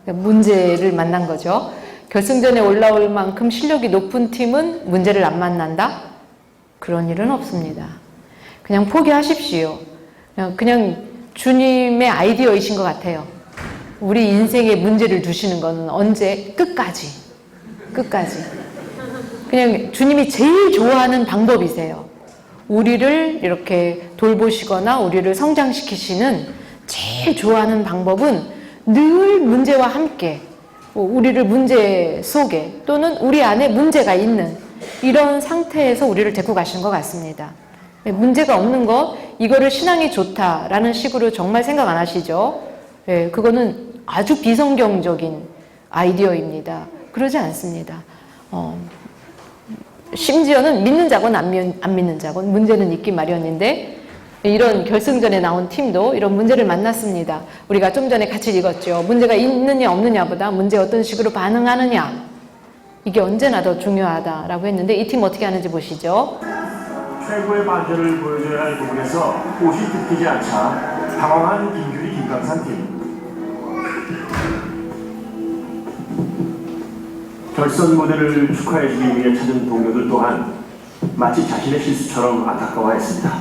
문제를 만난 거죠. 결승전에 올라올 만큼 실력이 높은 팀은 문제를 안 만난다? 그런 일은 없습니다. 그냥 포기하십시오. 그냥 주님의 아이디어이신 것 같아요. 우리 인생에 문제를 두시는 거는 언제? 끝까지. 그냥 주님이 제일 좋아하는 방법이세요. 우리를 이렇게 돌보시거나 우리를 성장시키시는 제일 좋아하는 방법은 늘 문제와 함께 우리를 문제 속에 또는 우리 안에 문제가 있는 이런 상태에서 우리를 데리고 가시는 것 같습니다. 문제가 없는 것, 이거를 신앙이 좋다라는 식으로 정말 생각 안 하시죠? 네, 그거는 아주 비성경적인 아이디어입니다. 그러지 않습니다. 심지어는 믿는 자건 안 믿는 자건 문제는 있기 마련인데 이런 결승전에 나온 팀도 이런 문제를 만났습니다. 우리가 좀 전에 같이 읽었죠. 문제가 있느냐 없느냐보다 문제에 어떤 식으로 반응하느냐 이게 언제나 더 중요하다라고 했는데 이 팀 어떻게 하는지 보시죠. 최고의 반전을 보여줘야 할 부분에서 옷이 뜯기지 않자 당황한 김규리 김강산 팀. 결선 무대를 축하해주기 위해 찾은 동료들 또한 마치 자신의 실수처럼 안타까워했습니다.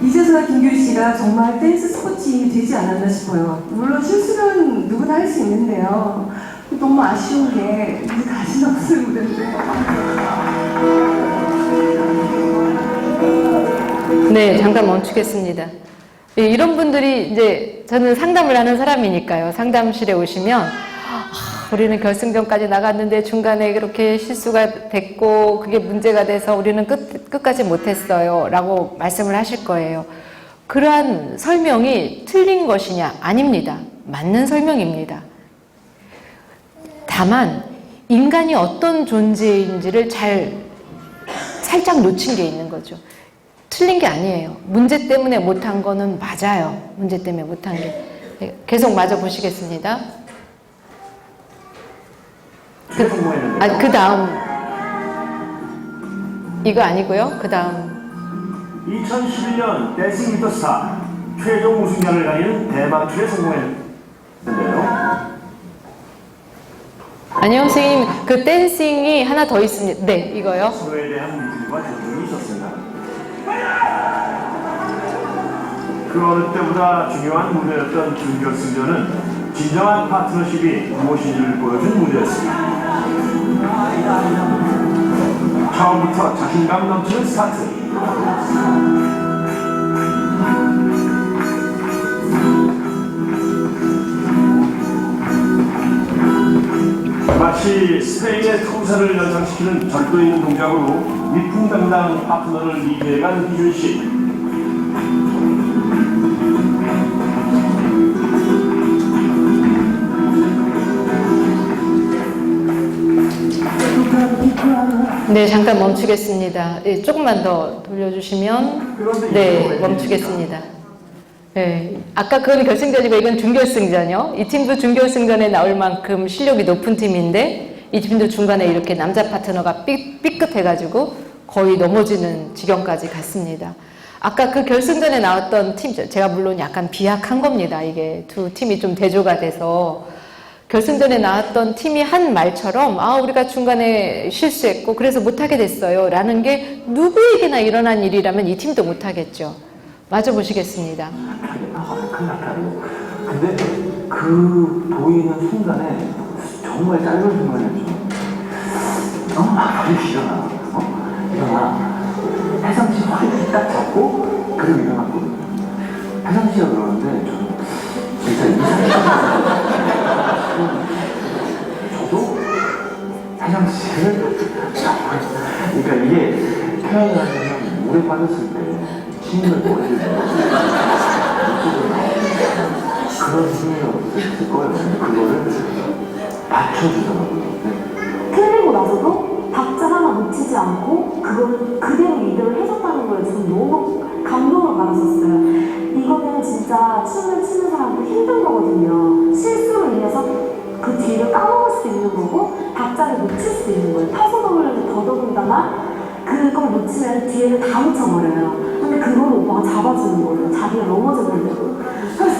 이제서야 김규리 씨가 정말 댄스 스포츠인이 되지 않았나 싶어요. 물론 실수는 누구나 할 수 있는데요. 너무 아쉬운 게 이제 다시는 없을 무대인데. 네, 잠깐 멈추겠습니다. 이런 분들이 이제 저는 상담을 하는 사람이니까요. 상담실에 오시면 우리는 결승전까지 나갔는데 중간에 그렇게 실수가 됐고 그게 문제가 돼서 우리는 끝까지 못했어요 라고 말씀을 하실 거예요. 그러한 설명이 틀린 것이냐? 아닙니다. 맞는 설명입니다. 다만 인간이 어떤 존재인지를 살짝 놓친 게 있는 거죠. 틀린 게 아니에요. 문제 때문에 못한 거는 맞아요. 문제 때문에 못한 게. 네, 계속 맞아 보시겠습니다. 그 다음 이거 아니고요. 그 다음 2011년 댄싱 위더 스타 최종 우승자를 가리는 대방출에 성공했는데요. 아니요 선생님 그 댄싱이 하나 더 있습니다. 네 이거요. 서로에 대한 믿음과 존중이 있었습니다. 그 어느 때보다 중요한 무대였던 준결승전은 진정한 파트너십이 무엇인지를 보여준 무대였습니다. 처음부터 자신감 넘치는 스타트. 마치 스페인의 투사를 연상시키는 절도 있는 동작으로 위풍당당 파트너를 리드해간 희준씨. 네, 잠깐 멈추겠습니다. 네, 조금만 더 돌려주시면 네, 멈추겠습니다. 네, 아까 그건 결승전이고 이건 준결승전이요. 이 팀도 준결승전에 나올 만큼 실력이 높은 팀인데 이 팀도 중간에 이렇게 남자 파트너가 삐끗해가지고 거의 넘어지는 지경까지 갔습니다. 아까 그 결승전에 나왔던 팀, 제가 물론 약간 비약한 겁니다. 이게 두 팀이 좀 대조가 돼서 결승전에 나왔던 팀이 한 말처럼 우리가 중간에 실수했고 그래서 못하게 됐어요 라는 게 누구에게나 일어난 일이라면 이 팀도 못하겠죠. 맞아 보시겠습니다. 근데 그 보이는 순간에 정말 짧은 순간이었죠. 빨리 일어나. 일어나. 혜성 씨 허리 딱 잡고 그리고 일어났거든요. 혜성 씨가 그러는데 저는 진짜 이상해요. 저도 혜성 씨를 그러니까 이게 표현을 하면 물에 빠졌을 때 힘을 보여주는 그런 힘이 있을 거예요. 그거를 받쳐주더라고요. 틀리고 나서도 박자 하나 놓치지 않고 그거를 그대로 리드를 해줬다는 거에 저는 너무 감동을 받았었어요. 이거는 진짜 춤을 추는 사람도 힘든 거거든요. 실수로 인해서 그 뒤를 까먹을 수 있는 거고 박자를 놓칠 수 있는 거예요. 파소동을 더더군다나 그걸 놓치면 뒤에를 다 놓쳐버려요. 근데 그걸 오빠가 잡아주는 거예요. 자기가 넘어졌는데도. 그래서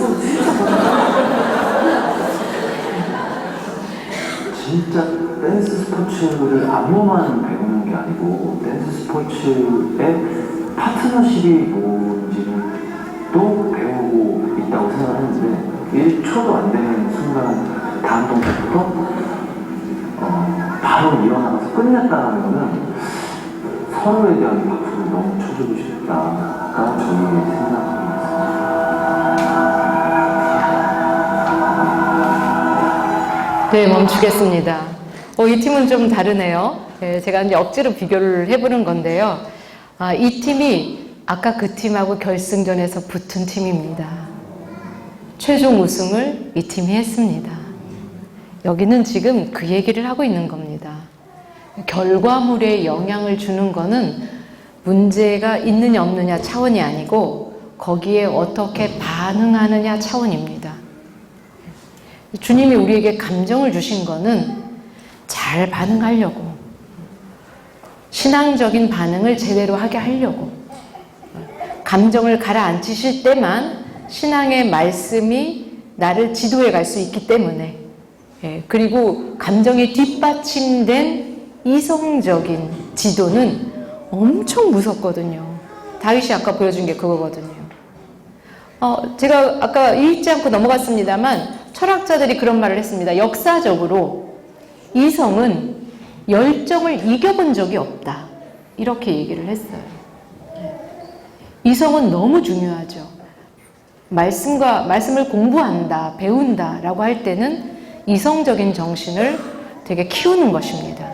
진짜 댄스 스포츠를 안무만 배우는 게 아니고 댄스 스포츠의 파트너십이 뭔지를 또 배우고 있다고 생각했는데 1초도 안 되는 순간 다음 동작부터 바로 일어나서 끝냈다는 거는 서로에 대한 박수를 너무 쳐주고 싶다가 저희의 생각입니다. 네, 멈추겠습니다. 이 팀은 좀 다르네요. 네, 제가 이제 억지로 비교를 해보는 건데요. 이 팀이 아까 그 팀하고 결승전에서 붙은 팀입니다. 최종 우승을 이 팀이 했습니다. 여기는 지금 그 얘기를 하고 있는 겁니다. 결과물에 영향을 주는 거는 문제가 있느냐 없느냐 차원이 아니고 거기에 어떻게 반응하느냐 차원입니다. 주님이 우리에게 감정을 주신 거는 잘 반응하려고, 신앙적인 반응을 제대로 하게 하려고, 감정을 가라앉히실 때만 신앙의 말씀이 나를 지도해 갈 수 있기 때문에, 그리고 감정에 뒷받침된 이성적인 지도는 엄청 무섭거든요. 다윗이 아까 보여준 게 그거거든요. 제가 아까 읽지 않고 넘어갔습니다만 철학자들이 그런 말을 했습니다. 역사적으로 이성은 열정을 이겨본 적이 없다. 이렇게 얘기를 했어요. 이성은 너무 중요하죠. 말씀을 공부한다, 배운다라고 할 때는 이성적인 정신을 되게 키우는 것입니다.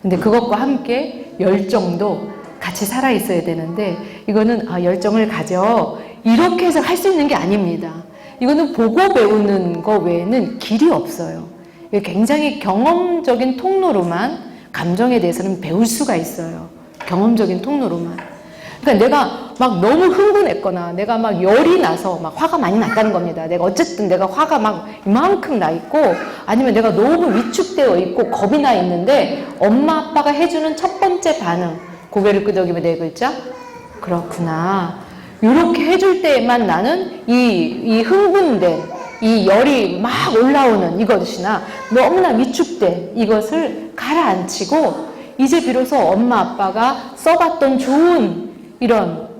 근데 그것과 함께 열정도 같이 살아 있어야 되는데 이거는 열정을 가져 이렇게 해서 할 수 있는 게 아닙니다. 이거는 보고 배우는 거 외에는 길이 없어요. 굉장히 경험적인 통로로만 감정에 대해서는 배울 수가 있어요. 경험적인 통로로만. 그러니까 내가 막 너무 흥분했거나 내가 막 열이 나서 막 화가 많이 났다는 겁니다. 내가 화가 막 이만큼 나 있고 아니면 내가 너무 위축되어 있고 겁이 나 있는데 엄마 아빠가 해주는 첫 번째 반응, 고개를 끄덕이며 네 글자? 그렇구나. 이렇게 해줄 때에만 나는 이 흥분된 이 열이 막 올라오는 이것이나 너무나 위축된 이것을 가라앉히고 이제 비로소 엄마 아빠가 써봤던 좋은 이런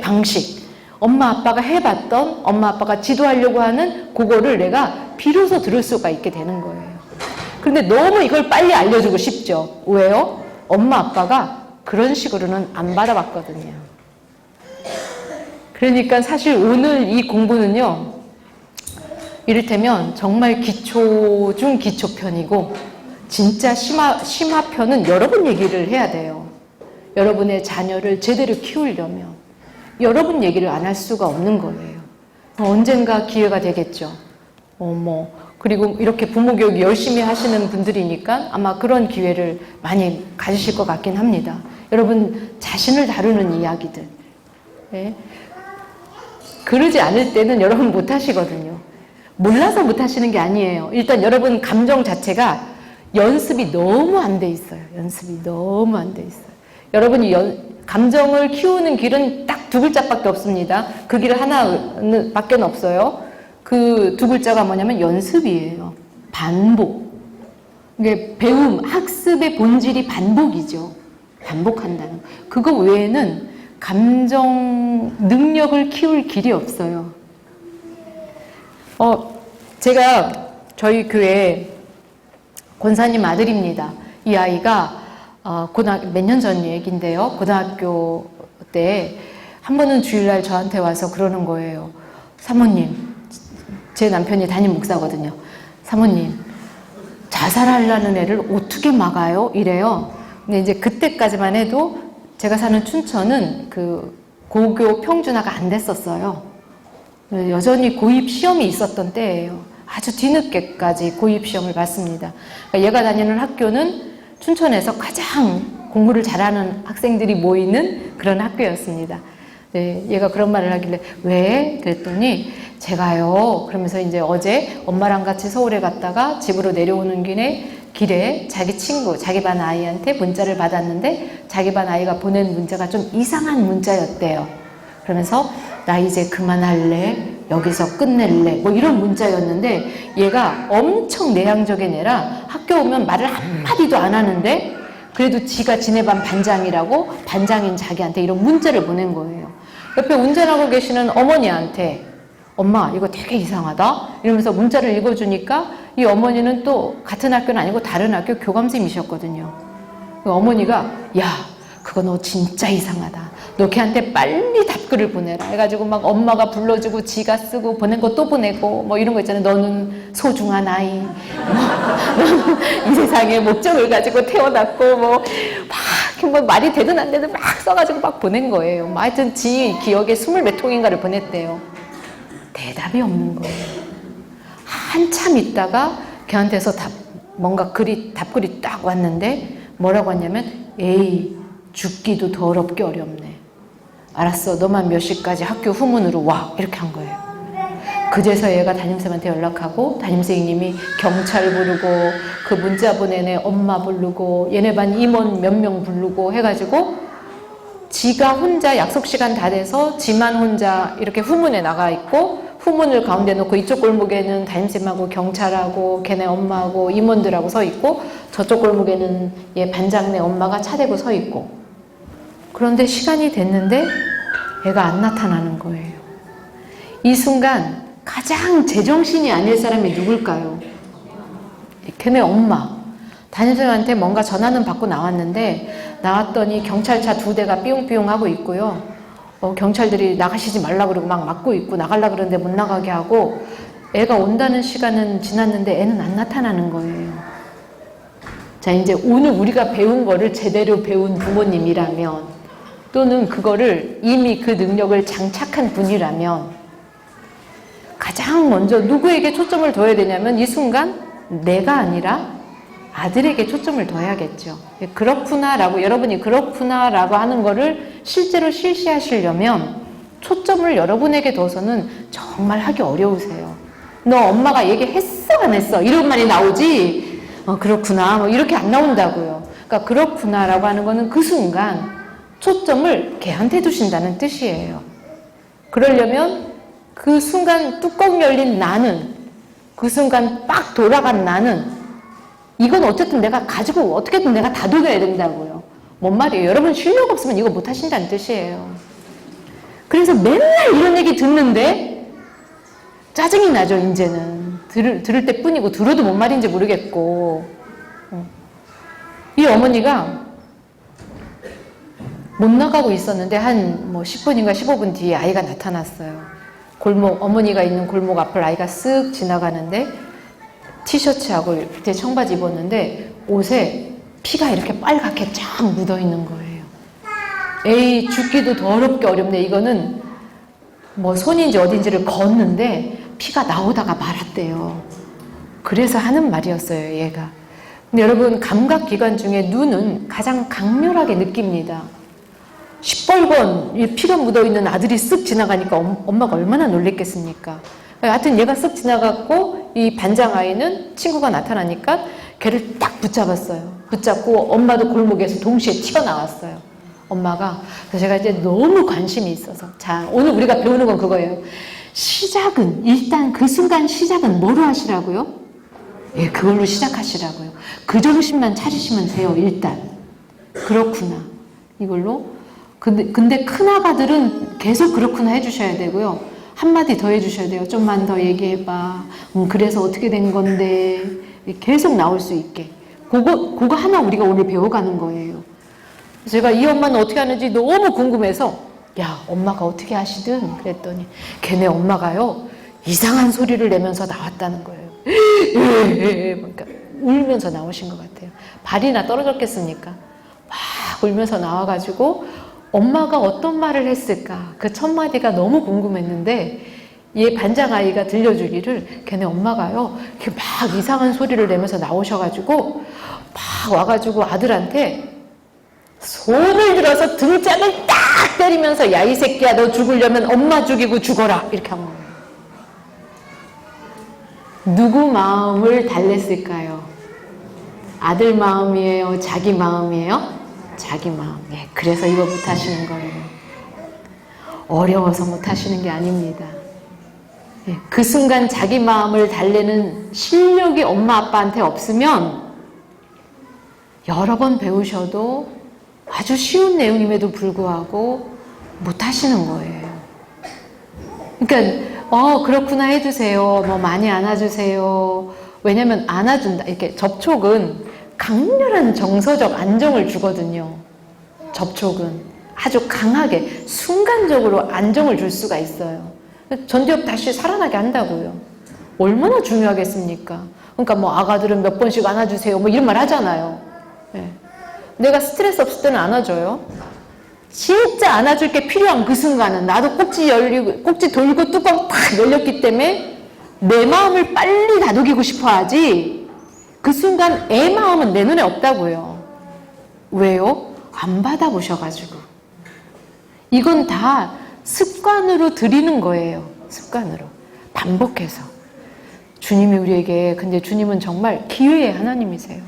방식, 엄마 아빠가 해봤던, 엄마 아빠가 지도하려고 하는 그거를 내가 비로소 들을 수가 있게 되는 거예요. 그런데 너무 이걸 빨리 알려주고 싶죠. 왜요? 엄마 아빠가 그런 식으로는 안 받아봤거든요. 그러니까 사실 오늘 이 공부는요, 이를테면 정말 기초 중 기초편이고 진짜 심화편은 여러 번 얘기를 해야 돼요. 여러분의 자녀를 제대로 키우려면 여러분 얘기를 안 할 수가 없는 거예요. 언젠가 기회가 되겠죠. 그리고 이렇게 부모 교육 열심히 하시는 분들이니까 아마 그런 기회를 많이 가지실 것 같긴 합니다. 여러분 자신을 다루는 이야기들. 네. 그러지 않을 때는 여러분 못 하시거든요. 몰라서 못 하시는 게 아니에요. 일단 여러분 감정 자체가 연습이 너무 안 돼 있어요. 연습이 너무 안 돼 있어요. 여러분이 감정을 키우는 길은 딱 두 글자밖에 없습니다. 그 길 하나밖에 없어요. 그 두 글자가 뭐냐면 연습이에요. 반복. 이게 배움, 학습의 본질이 반복이죠. 반복한다는 거. 그거 외에는 감정 능력을 키울 길이 없어요. 제가 저희 교회 권사님 아들입니다. 이 아이가 몇 년 전 얘기인데요. 고등학교 때 한 번은 주일날 저한테 와서 그러는 거예요. 사모님, 제 남편이 담임 목사거든요. 사모님, 자살하려는 애를 어떻게 막아요? 이래요. 근데 이제 그때까지만 해도 제가 사는 춘천은 그 고교 평준화가 안 됐었어요. 여전히 고입 시험이 있었던 때예요. 아주 뒤늦게까지 고입 시험을 봤습니다. 그러니까 얘가 다니는 학교는 춘천에서 가장 공부를 잘하는 학생들이 모이는 그런 학교였습니다. 네, 얘가 그런 말을 하길래 왜? 그랬더니 제가요 그러면서 이제 어제 엄마랑 같이 서울에 갔다가 집으로 내려오는 길에 자기 친구, 자기 반 아이한테 문자를 받았는데 자기 반 아이가 보낸 문자가 좀 이상한 문자였대요. 그러면서 나 이제 그만할래? 여기서 끝낼래? 뭐 이런 문자였는데 얘가 엄청 내향적인 애라 학교 오면 말을 한마디도 안 하는데 그래도 지가 지네 반 반장이라고 반장인 자기한테 이런 문자를 보낸 거예요. 옆에 운전하고 계시는 어머니한테 엄마 이거 되게 이상하다 이러면서 문자를 읽어주니까 이 어머니는 또 같은 학교는 아니고 다른 학교 교감쌤이셨거든요. 어머니가 야 그거 너 진짜 이상하다. 너 걔한테 빨리 답글을 보내라 해가지고 막 엄마가 불러주고 지가 쓰고 보낸 거 또 보내고 뭐 이런 거 있잖아요. 너는 소중한 아이, 너는 이 세상에 목적을 가지고 태어났고 뭐 말이 되든 안 되든 막 써가지고 막 보낸 거예요. 하여튼 지 기억에 20몇 통인가를 보냈대요. 대답이 없는 거예요. 한참 있다가 걔한테서 뭔가 답글이 딱 왔는데 뭐라고 했냐면 에이 죽기도 더럽게 어렵네. 알았어 너만 몇 시까지 학교 후문으로 와 이렇게 한 거예요. 그제서 얘가 담임쌤한테 연락하고 담임선생님이 경찰 부르고 그 문자 보낸 애 엄마 부르고 얘네 반 임원 몇 명 부르고 해가지고 지가 혼자 약속 시간 다 돼서 지만 혼자 이렇게 후문에 나가 있고 후문을 가운데 놓고 이쪽 골목에는 담임쌤하고 경찰하고 걔네 엄마하고 임원들하고 서 있고 저쪽 골목에는 얘 반장네 엄마가 차 대고 서 있고 그런데 시간이 됐는데 애가 안 나타나는 거예요. 이 순간 가장 제정신이 아닐 사람이 누굴까요? 걔네 엄마. 담임선생님한테 뭔가 전화는 받고 나왔는데 나왔더니 경찰차 2대가 삐용삐용 하고 있고요. 경찰들이 나가시지 말라 그러고 막 막고 있고 나가려 그러는데 못 나가게 하고 애가 온다는 시간은 지났는데 애는 안 나타나는 거예요. 자, 이제 오늘 우리가 배운 거를 제대로 배운 부모님이라면 또는 그거를 이미 그 능력을 장착한 분이라면 가장 먼저 누구에게 초점을 둬야 되냐면 이 순간 내가 아니라 아들에게 초점을 둬야겠죠. 그렇구나라고 여러분이 그렇구나라고 하는 거를 실제로 실시하시려면 초점을 여러분에게 둬서는 정말 하기 어려우세요. 너 엄마가 얘기했어 안 했어? 이런 말이 나오지 그렇구나 뭐 이렇게 안 나온다고요. 그러니까 그렇구나라고 하는 거는 그 순간 초점을 걔한테 두신다는 뜻이에요. 그러려면 그 순간 뚜껑 열린 나는 그 순간 빡 돌아간 나는 이건 어쨌든 내가 가지고 어떻게든 내가 다독여야 된다고요. 뭔 말이에요? 여러분 실력 없으면 이거 못 하신다는 뜻이에요. 그래서 맨날 이런 얘기 듣는데 짜증이 나죠. 이제는 들을 때뿐이고 들어도 뭔 말인지 모르겠고 이 어머니가 못 나가고 있었는데 한 10분인가 15분 뒤에 아이가 나타났어요. 어머니가 있는 골목 앞을 아이가 쓱 지나가는데 티셔츠하고 밑에 청바지 입었는데 옷에 피가 이렇게 빨갛게 쫙 묻어 있는 거예요. 에이 죽기도 더럽게 어렵네. 이거는 손인지 어딘지를 걷는데 피가 나오다가 말았대요. 그래서 하는 말이었어요, 얘가. 근데 여러분 감각기관 중에 눈은 가장 강렬하게 느낍니다. 시뻘건 피가 묻어있는 아들이 쓱 지나가니까 엄마가 얼마나 놀랬겠습니까? 하여튼 얘가 쓱 지나갔고 이 반장 아이는 친구가 나타나니까 걔를 딱 붙잡았어요. 붙잡고 엄마도 골목에서 동시에 튀어나왔어요. 엄마가. 그래서 제가 이제 너무 관심이 있어서 자 오늘 우리가 배우는 건 그거예요. 시작은 일단 그 순간 시작은 뭐로 하시라고요? 예, 그걸로 시작하시라고요. 그 정신만 차리시면 돼요. 일단 그렇구나 이걸로. 근데 큰아가들은 계속 그렇구나 해주셔야 되고요. 한마디 더 해주셔야 돼요. 좀만 더 얘기해봐. 그래서 어떻게 된 건데. 계속 나올 수 있게. 그거 하나 우리가 오늘 배워가는 거예요. 제가 이 엄마는 어떻게 하는지 너무 궁금해서 야 엄마가 어떻게 하시든 그랬더니 걔네 엄마가요 이상한 소리를 내면서 나왔다는 거예요. 그러니까 울면서 나오신 것 같아요. 발이나 떨어졌겠습니까? 막 울면서 나와가지고 엄마가 어떤 말을 했을까? 그 첫 마디가 너무 궁금했는데 얘 반장 아이가 들려주기를 걔네 엄마가요 이렇게 막 이상한 소리를 내면서 나오셔가지고 막 와가지고 아들한테 손을 들어서 등짝을 딱 때리면서 야 이 새끼야 너 죽으려면 엄마 죽이고 죽어라 이렇게 한 거예요. 누구 마음을 달랬을까요? 아들 마음이에요? 자기 마음이에요? 자기 마음. 예, 그래서 이거 못하시는 거예요. 어려워서 못하시는 게 아닙니다. 예, 그 순간 자기 마음을 달래는 실력이 엄마 아빠한테 없으면 여러 번 배우셔도 아주 쉬운 내용임에도 불구하고 못하시는 거예요. 그러니까 그렇구나 해주세요. 많이 안아주세요. 왜냐면 안아준다. 이렇게 접촉은 강렬한 정서적 안정을 주거든요. 접촉은 아주 강하게 순간적으로 안정을 줄 수가 있어요. 전두엽 다시 살아나게 한다고요. 얼마나 중요하겠습니까? 그러니까 아가들은 몇 번씩 안아주세요 이런 말 하잖아요. 네. 내가 스트레스 없을 때는 안아줘요. 진짜 안아줄 게 필요한 그 순간은 나도 꼭지 돌고 뚜껑 탁 열렸기 때문에 내 마음을 빨리 다독이고 싶어 하지 그 순간 애 마음은 내 눈에 없다고요. 왜요? 안 받아보셔가지고. 이건 다 습관으로 드리는 거예요. 습관으로. 반복해서. 주님이 우리에게, 근데 주님은 정말 기회의 하나님이세요.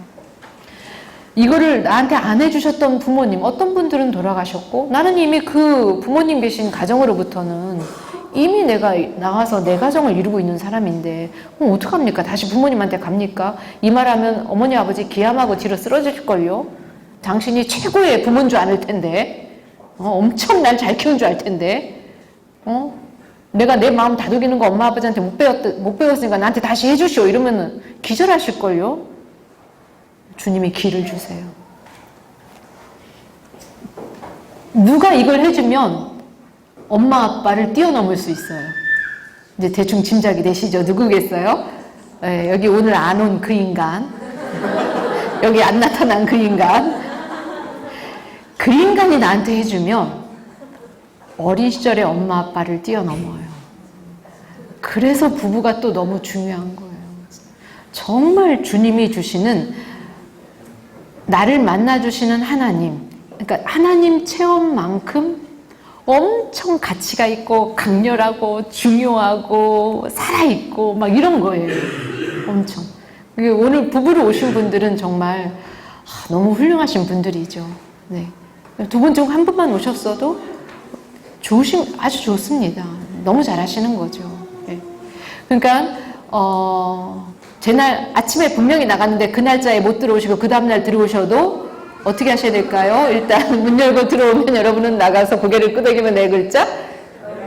이거를 나한테 안 해주셨던 부모님, 어떤 분들은 돌아가셨고, 나는 이미 그 부모님 계신 가정으로부터는 이미 내가 나와서 내 가정을 이루고 있는 사람인데, 어떡합니까? 다시 부모님한테 갑니까? 이 말하면 어머니, 아버지 기함하고 뒤로 쓰러질걸요? 당신이 최고의 부모인 줄 아는 텐데, 엄청 날 잘 키운 줄 알 텐데, 내가 내 마음 다독이는 거 엄마, 아버지한테 못 배웠으니까 나한테 다시 해주시오. 이러면은 기절하실걸요? 주님이 기를 주세요. 누가 이걸 해주면 엄마 아빠를 뛰어넘을 수 있어요. 이제 대충 짐작이 되시죠? 누구겠어요? 네, 여기 오늘 안 온 그 인간, 여기 안 나타난 그 인간, 그 인간이 나한테 해주면 어린 시절에 엄마 아빠를 뛰어넘어요. 그래서 부부가 또 너무 중요한 거예요. 정말 주님이 주시는, 나를 만나주시는 하나님, 그러니까 하나님 체험만큼 엄청 가치가 있고 강렬하고 중요하고 살아있고 막 이런 거예요. 엄청. 오늘 부부로 오신 분들은 정말 너무 훌륭하신 분들이죠. 네. 두 분 중 한 분만 오셨어도 아주 좋습니다. 너무 잘하시는 거죠. 네. 그러니까 제날 아침에 분명히 나갔는데 그 날짜에 못 들어오시고 그 다음날 들어오셔도 어떻게 하셔야 될까요? 일단 문 열고 들어오면 여러분은 나가서 고개를 끄덕이면 네 글자?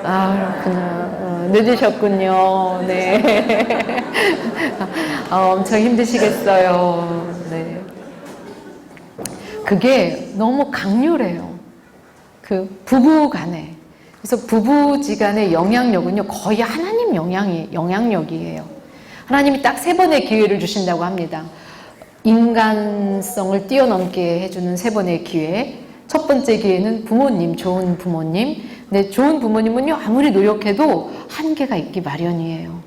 아, 그렇구나. 늦으셨군요. 네. 엄청 힘드시겠어요. 네. 그게 너무 강렬해요. 그 부부 간에. 그래서 부부지간의 영향력은요, 거의 하나님 영향력이에요. 하나님이 딱 3번의 기회를 주신다고 합니다. 인간성을 뛰어넘게 해주는 3번의 기회. 첫 번째 기회는 부모님, 좋은 부모님. 근데 좋은 부모님은요, 아무리 노력해도 한계가 있기 마련이에요.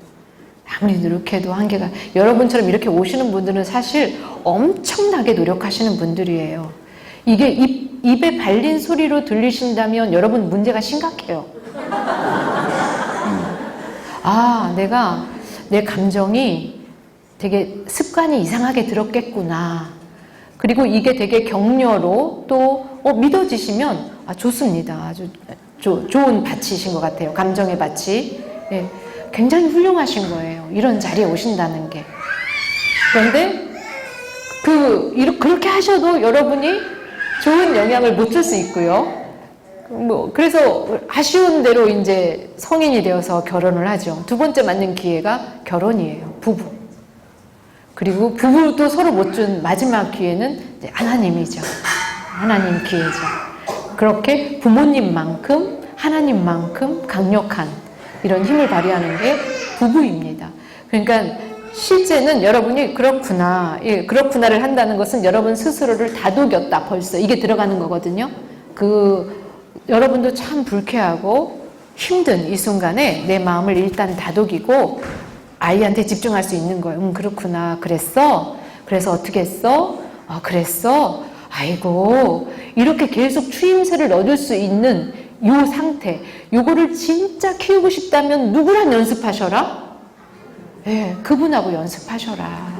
아무리 노력해도 한계가. 여러분처럼 이렇게 오시는 분들은 사실 엄청나게 노력하시는 분들이에요. 이게 입에 발린 소리로 들리신다면 여러분 문제가 심각해요. 내가 내 감정이 되게 습관이 이상하게 들었겠구나. 그리고 이게 되게 격려로 또 믿어지시면 좋습니다. 아주 좋은 밭이신 것 같아요. 감정의 밭이. 예, 굉장히 훌륭하신 거예요. 이런 자리에 오신다는 게. 그런데 그렇게 하셔도 여러분이 좋은 영향을 못 줄 수 있고요. 그래서 아쉬운 대로 이제 성인이 되어서 결혼을 하죠. 두 번째 맞는 기회가 결혼이에요. 부부. 그리고 부부도 서로 못 준 마지막 기회는 이제 하나님이죠. 하나님 기회죠. 그렇게 부모님만큼 하나님만큼 강력한 이런 힘을 발휘하는 게 부부입니다. 그러니까 실제는 여러분이 그렇구나를 한다는 것은 여러분 스스로를 다독였다 벌써 이게 들어가는 거거든요. 여러분도 참 불쾌하고 힘든 이 순간에 내 마음을 일단 다독이고 아이한테 집중할 수 있는 거예요. 그렇구나. 그랬어? 그래서 어떻게 했어? 그랬어? 아이고. 이렇게 계속 추임새를 얻을 수 있는 요 상태. 요거를 진짜 키우고 싶다면 누구랑 연습하셔라? 네, 그분하고 연습하셔라.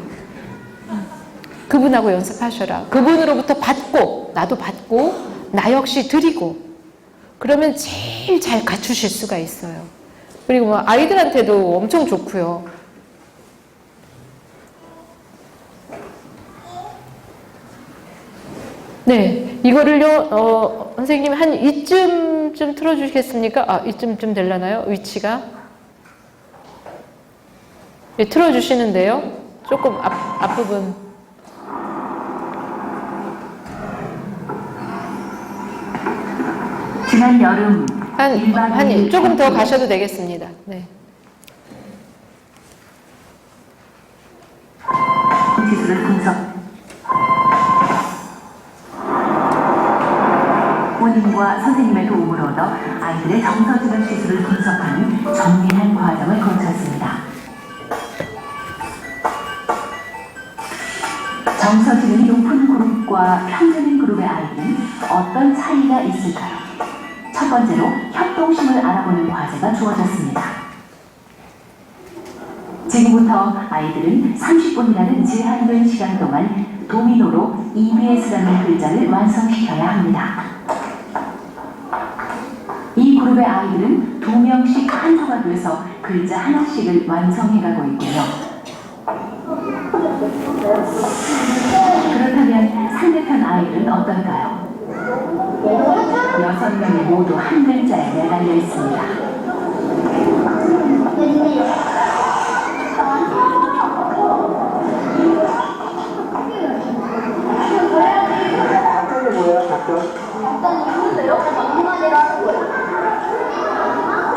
그분하고 연습하셔라. 그분으로부터 받고, 나도 받고, 나 역시 드리고. 그러면 제일 잘 갖추실 수가 있어요. 그리고 아이들한테도 엄청 좋고요. 네, 이거를요, 선생님 한 이쯤 좀 틀어주시겠습니까? 이쯤 되려나요? 위치가? 예, 틀어주시는데요. 조금 앞부분. 지난 여름 조금 더 가셔도 되겠습니다. 네. 지수를 분석. 본인과 선생님의 도움을 얻어 아이들의 정서지능 지수를 분석하는 정밀한 과정을 거쳤습니다. 정서지능이 높은 그룹과 평균인 그룹의 아이들은 어떤 차이가 있을까요? 첫 번째로 협동심을 알아보는 과제가 주어졌습니다. 지금부터 아이들은 30분이라는 제한된 시간 동안 도미노로 EBS라는 글자를 완성시켜야 합니다. 이 그룹의 아이들은 2명씩 한 조각에서 글자 하나씩을 완성해가고 있고요. 그렇다면 상대편 아이들은 어떨까요? 6명이 모두 한 글자에 매달려 있습니다.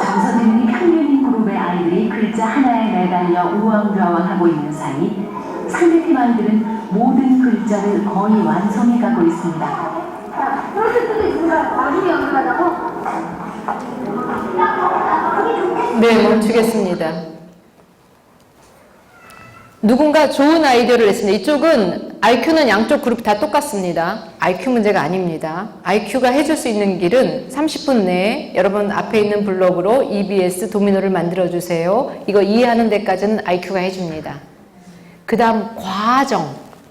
정서지능이 평균인 그룹의 아이들이 글자 하나에 매달려 우왕좌왕하고 있는 사이 상대팀 아이들은 모든 글자를 거의 완성해가고 있습니다. 그렇게 수도 있으니까 나중에 연습하자고? 네, 멈추겠습니다. 누군가 좋은 아이디어를 냈습니다. 이쪽은 IQ는 양쪽 그룹 다 똑같습니다. IQ 문제가 아닙니다. IQ가 해줄 수 있는 길은 30분 내에 여러분 앞에 있는 블록으로 EBS 도미노를 만들어주세요. 이거 이해하는 데까지는 IQ가 해줍니다. 그 다음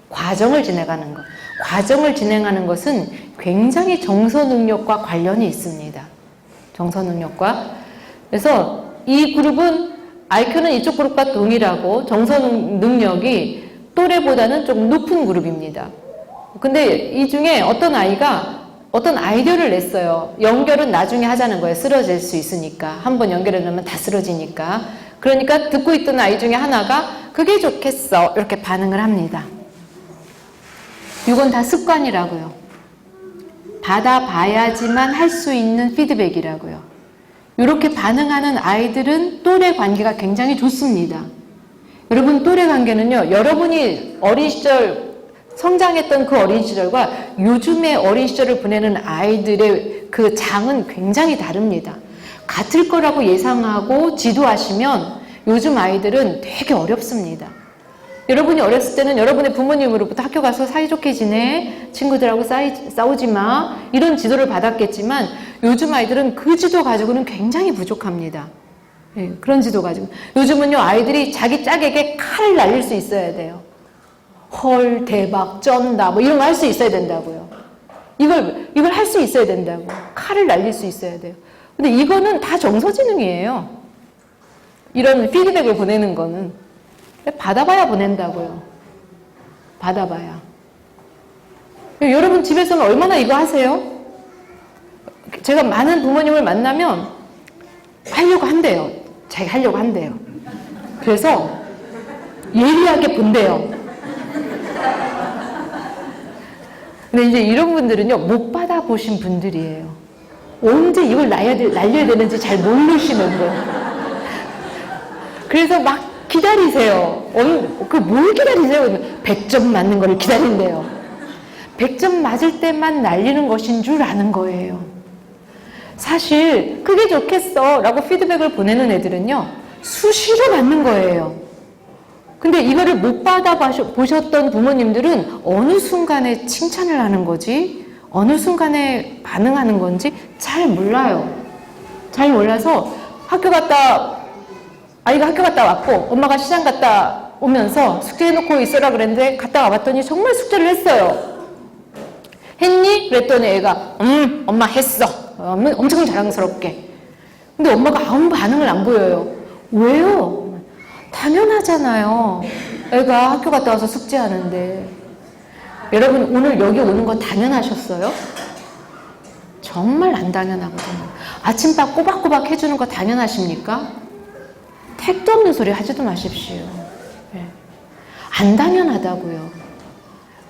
과정을 진행하는 것. 과정을 진행하는 것은 굉장히 정서 능력과 관련이 있습니다. 정서 능력과. 그래서 이 그룹은 IQ는 이쪽 그룹과 동일하고 정서 능력이 또래보다는 좀 높은 그룹입니다. 근데 이 중에 어떤 아이가 어떤 아이디어를 냈어요. 연결은 나중에 하자는 거예요. 쓰러질 수 있으니까. 한번 연결해 놓으면 다 쓰러지니까. 그러니까 듣고 있던 아이 중에 하나가 그게 좋겠어. 이렇게 반응을 합니다. 이건 다 습관이라고요. 받아봐야지만 할 수 있는 피드백이라고요. 이렇게 반응하는 아이들은 또래 관계가 굉장히 좋습니다. 여러분 또래 관계는요. 여러분이 어린 시절 성장했던 그 어린 시절과 요즘의 어린 시절을 보내는 아이들의 그 장은 굉장히 다릅니다. 같을 거라고 예상하고 지도하시면 요즘 아이들은 되게 어렵습니다. 여러분이 어렸을 때는 여러분의 부모님으로부터 학교 가서 사이좋게 지내, 친구들하고 싸우지 마, 이런 지도를 받았겠지만 요즘 아이들은 그 지도 가지고는 굉장히 부족합니다. 네, 그런 지도 가지고. 요즘은요, 아이들이 자기 짝에게 칼을 날릴 수 있어야 돼요. 헐, 대박, 쩐다, 뭐 이런 거 할 수 있어야 된다고요. 이걸 할 수 있어야 된다고. 칼을 날릴 수 있어야 돼요. 근데 이거는 다 정서지능이에요. 이런 피드백을 보내는 거는. 받아봐야 보낸다고요. 받아봐야. 여러분 집에서는 얼마나 이거 하세요? 제가 많은 부모님을 만나면 하려고 한대요. 자기가 하려고 한대요. 그래서 예리하게 본대요. 근데 이제 이런 분들은요, 못 받아보신 분들이에요. 언제 이걸 날려야 되는지 잘 모르시는 분. 그래서 막 기다리세요. 뭘 기다리세요? 100점 맞는 거를 기다린대요. 100점 맞을 때만 날리는 것인 줄 아는 거예요. 사실 그게 좋겠어 라고 피드백을 보내는 애들은요, 수시로 맞는 거예요. 근데 이거를 못 받아보셨던 부모님들은 어느 순간에 칭찬을 하는 거지, 어느 순간에 반응하는 건지 잘 몰라요. 잘 몰라서 아이가 학교 갔다 왔고 엄마가 시장 갔다 오면서 숙제 해놓고 있으라 그랬는데 갔다 와봤더니 정말 숙제를 했어요. 했니? 그랬더니 애가 엄마 했어. 엄청 자랑스럽게. 근데 엄마가 아무 반응을 안 보여요. 왜요? 당연하잖아요. 애가 학교 갔다 와서 숙제하는데. 여러분 오늘 여기 오는 거 당연하셨어요? 정말 안 당연하거든요. 아침밥 꼬박꼬박 해주는 거 당연하십니까? 택도 없는 소리 하지도 마십시오. 네. 안 당연하다고요.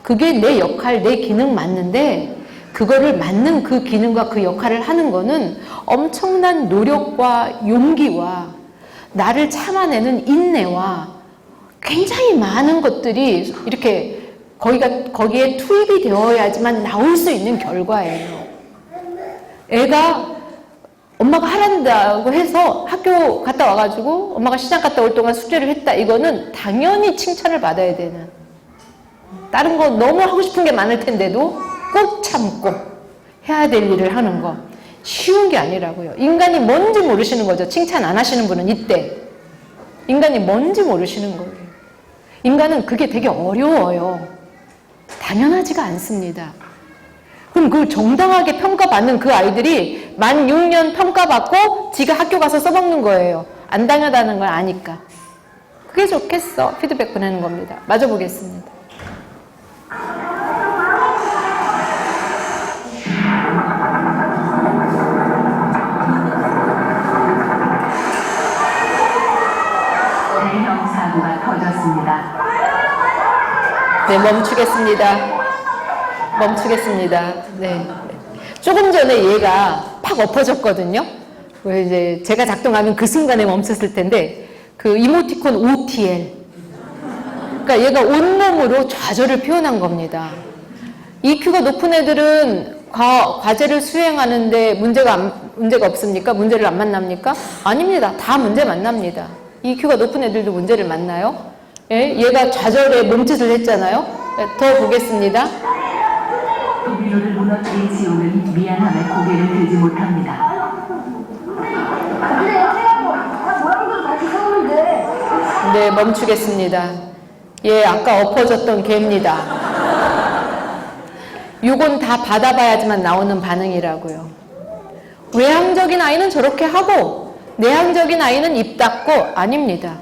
그게 내 역할, 내 기능 맞는데 그거를 맞는 그 기능과 그 역할을 하는 거는 엄청난 노력과 용기와 나를 참아내는 인내와 굉장히 많은 것들이 이렇게 거기에 투입이 되어야지만 나올 수 있는 결과예요. 애가 엄마가 하란다고 해서 학교 갔다 와가지고 엄마가 시장 갔다 올 동안 숙제를 했다. 이거는 당연히 칭찬을 받아야 되는. 다른 거 너무 하고 싶은 게 많을 텐데도 꼭 참고 해야 될 일을 하는 거. 쉬운 게 아니라고요. 인간이 뭔지 모르시는 거죠. 칭찬 안 하시는 분은 이때. 인간이 뭔지 모르시는 거예요. 인간은 그게 되게 어려워요. 당연하지가 않습니다. 그럼 그 정당하게 평가받는 그 아이들이 만 6년 평가받고 지가 학교 가서 써먹는 거예요. 안 당연하다는 걸 아니까. 그게 좋겠어. 피드백 보내는 겁니다. 마저 보겠습니다. 대형 사고가 터졌습니다. 네, 멈추겠습니다. 네. 조금 전에 얘가 팍 엎어졌거든요. 이제 제가 작동하면 그 순간에 멈췄을 텐데, 그 이모티콘 OTL. 그러니까 얘가 온몸으로 좌절을 표현한 겁니다. EQ가 높은 애들은 과제를 수행하는데 문제가 없습니까? 문제를 안 만납니까? 아닙니다. 다 문제 만납니다. EQ가 높은 애들도 문제를 만나요. 예? 얘가 좌절에 몸짓을 했잖아요. 네, 더 보겠습니다. 도미노를 무너뜨린 지호는 미안함에 고개를 들지 못합니다. 네, 멈추겠습니다. 예, 아까 엎어졌던 개입니다. 요건 다 받아봐야지만 나오는 반응이라고요. 외향적인 아이는 저렇게 하고 내향적인 아이는 입 닫고 아닙니다.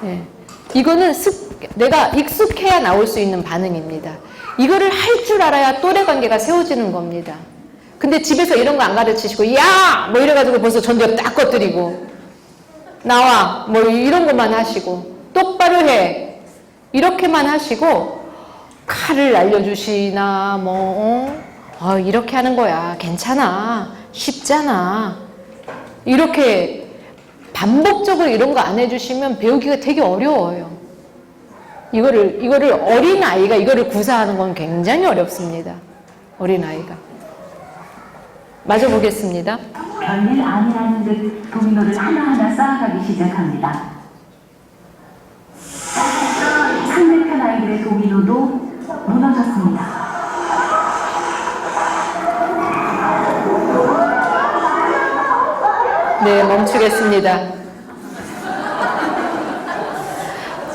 예. 이거는 내가 익숙해야 나올 수 있는 반응입니다. 이거를 할 줄 알아야 또래 관계가 세워지는 겁니다. 근데 집에서 이런 거 안 가르치시고 야! 뭐 이래가지고 벌써 전두엽 딱 꺼뜨리고 나와! 뭐 이런 것만 하시고 똑바로 해! 이렇게만 하시고 칼을 알려주시나 이렇게 하는 거야. 괜찮아. 쉽잖아. 이렇게 반복적으로 이런 거 안 해주시면 배우기가 되게 어려워요. 이거를 어린아이가 이거를 구사하는 건 굉장히 어렵습니다. 어린아이가. 마저 보겠습니다. 별일 아니라는 듯 도미노를 하나하나 쌓아가기 시작합니다. 상대편 아이들의 도미노도 무너졌습니다. 네, 멈추겠습니다.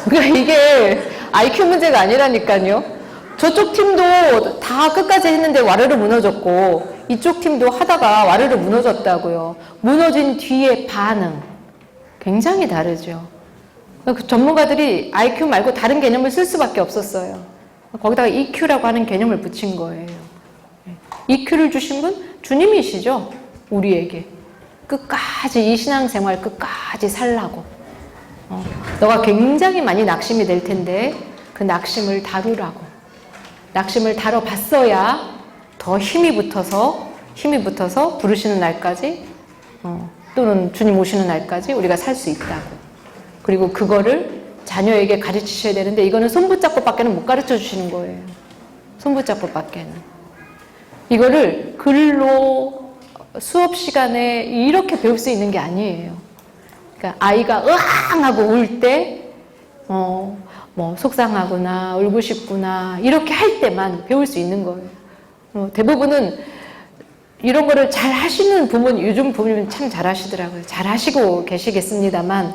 그러니까 이게 IQ 문제가 아니라니까요. 저쪽 팀도 다 끝까지 했는데 와르르 무너졌고 이쪽 팀도 하다가 와르르 무너졌다고요. 무너진 뒤의 반응 굉장히 다르죠. 그 전문가들이 IQ 말고 다른 개념을 쓸 수밖에 없었어요. 거기다가 EQ라고 하는 개념을 붙인 거예요. EQ를 주신 분 주님이시죠. 우리에게 끝까지 이 신앙생활 끝까지 살라고. 너가 굉장히 많이 낙심이 될 텐데 그 낙심을 다루라고. 낙심을 다뤄봤어야 더 힘이 붙어서 부르시는 날까지 또는 주님 오시는 날까지 우리가 살 수 있다고. 그리고 그거를 자녀에게 가르치셔야 되는데 이거는 손붙잡고밖에는 못 가르쳐 주시는 거예요. 손붙잡고밖에는. 이거를 글로 수업 시간에 이렇게 배울 수 있는 게 아니에요. 그러니까 아이가 으앙 하고 울 때 속상하구나, 울고 싶구나 이렇게 할 때만 배울 수 있는 거예요. 대부분은 이런 거를 잘 하시는 부모님, 요즘 부모님은 참 잘 하시더라고요. 잘 하시고 계시겠습니다만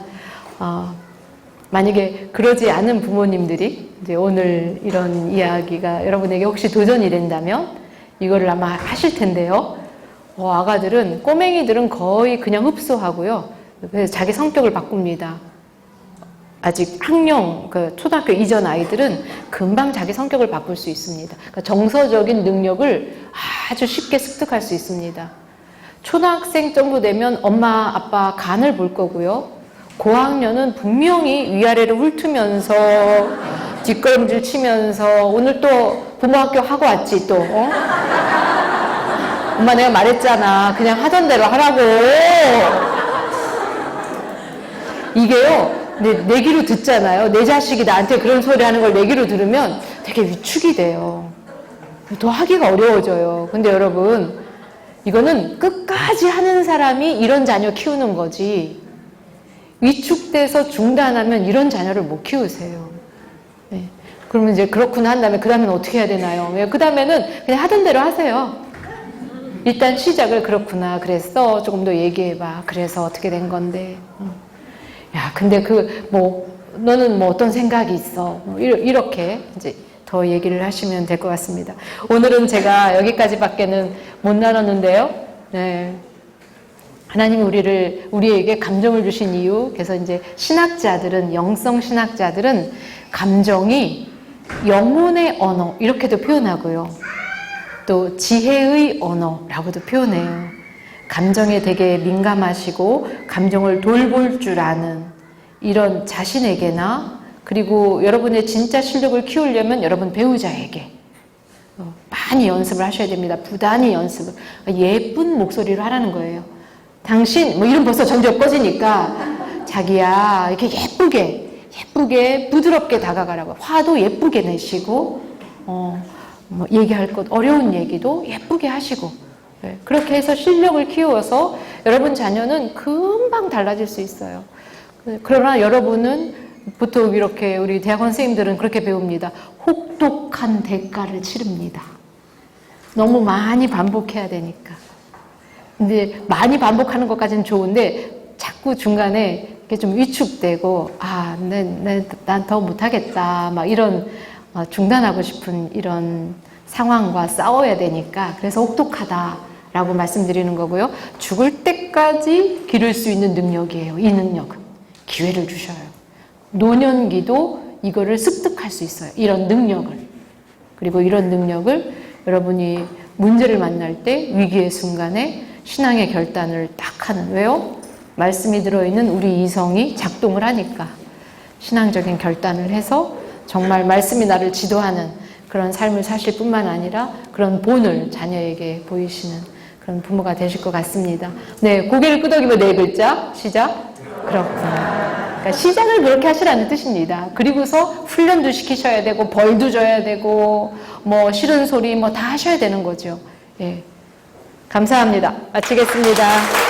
만약에 그러지 않은 부모님들이 이제 오늘 이런 이야기가 여러분에게 혹시 도전이 된다면 이거를 아마 하실 텐데요. 아가들은, 꼬맹이들은 거의 그냥 흡수하고요. 그래서 자기 성격을 바꿉니다. 아직 학령, 초등학교 이전 아이들은 금방 자기 성격을 바꿀 수 있습니다. 그러니까 정서적인 능력을 아주 쉽게 습득할 수 있습니다. 초등학생 정도 되면 엄마, 아빠 간을 볼 거고요. 고학년은 분명히 위아래를 훑으면서 뒷걸음질 치면서 오늘 또 부모 학교 하고 왔지 또. 엄마 내가 말했잖아. 그냥 하던 대로 하라고. 이게요. 내 귀로 듣잖아요. 내 자식이 나한테 그런 소리 하는 걸 내 귀로 들으면 되게 위축이 돼요. 더 하기가 어려워져요. 근데 여러분 이거는 끝까지 하는 사람이 이런 자녀 키우는 거지. 위축돼서 중단하면 이런 자녀를 못 키우세요. 네. 그러면 이제 그렇구나 한 다음에 그 다음에는 어떻게 해야 되나요? 그 다음에는 그냥 하던 대로 하세요. 일단 시작을 그렇구나 그랬어. 조금 더 얘기해봐. 그래서 어떻게 된 건데. 야, 근데 너는 뭐 어떤 생각이 있어. 이렇게 이제 더 얘기를 하시면 될 것 같습니다. 오늘은 제가 여기까지밖에는 못 나눴는데요. 네. 하나님이 우리에게 감정을 주신 이유, 그래서 이제 영성 신학자들은 감정이 영혼의 언어, 이렇게도 표현하고요. 또 지혜의 언어라고도 표현해요. 감정에 되게 민감하시고, 감정을 돌볼 줄 아는 이런 자신에게나, 그리고 여러분의 진짜 실력을 키우려면 여러분 배우자에게 많이 연습을 하셔야 됩니다. 부단히 연습을. 예쁜 목소리로 하라는 거예요. 당신, 이름 벌써 점점 꺼지니까, 자기야, 이렇게 예쁘게, 부드럽게 다가가라고. 화도 예쁘게 내시고, 얘기할 것, 어려운 얘기도 예쁘게 하시고, 네, 그렇게 해서 실력을 키워서 여러분 자녀는 금방 달라질 수 있어요. 그러나 여러분은 보통 이렇게 우리 대학원 선생님들은 그렇게 배웁니다. 혹독한 대가를 치릅니다. 너무 많이 반복해야 되니까. 근데 많이 반복하는 것까지는 좋은데 자꾸 중간에 이게 좀 위축되고 난 더 못하겠다 막 이런 중단하고 싶은 이런 상황과 싸워야 되니까 그래서 혹독하다라고 말씀드리는 거고요. 죽을 때까지 기를 수 있는 능력이에요. 이 능력은 기회를 주셔요. 노년기도 이거를 습득할 수 있어요. 이런 능력을. 그리고 이런 능력을 여러분이 문제를 만날 때 위기의 순간에 신앙의 결단을 딱 하는. 왜요? 말씀이 들어있는 우리 이성이 작동을 하니까 신앙적인 결단을 해서 정말 말씀이 나를 지도하는 그런 삶을 사실 뿐만 아니라 그런 본을 자녀에게 보이시는 그런 부모가 되실 것 같습니다. 네, 고개를 끄덕이며 4글자 시작. 그렇구나. 그러니까 시작을 그렇게 하시라는 뜻입니다. 그리고서 훈련도 시키셔야 되고 벌도 줘야 되고 싫은 소리 다 하셔야 되는 거죠. 예. 감사합니다. 마치겠습니다.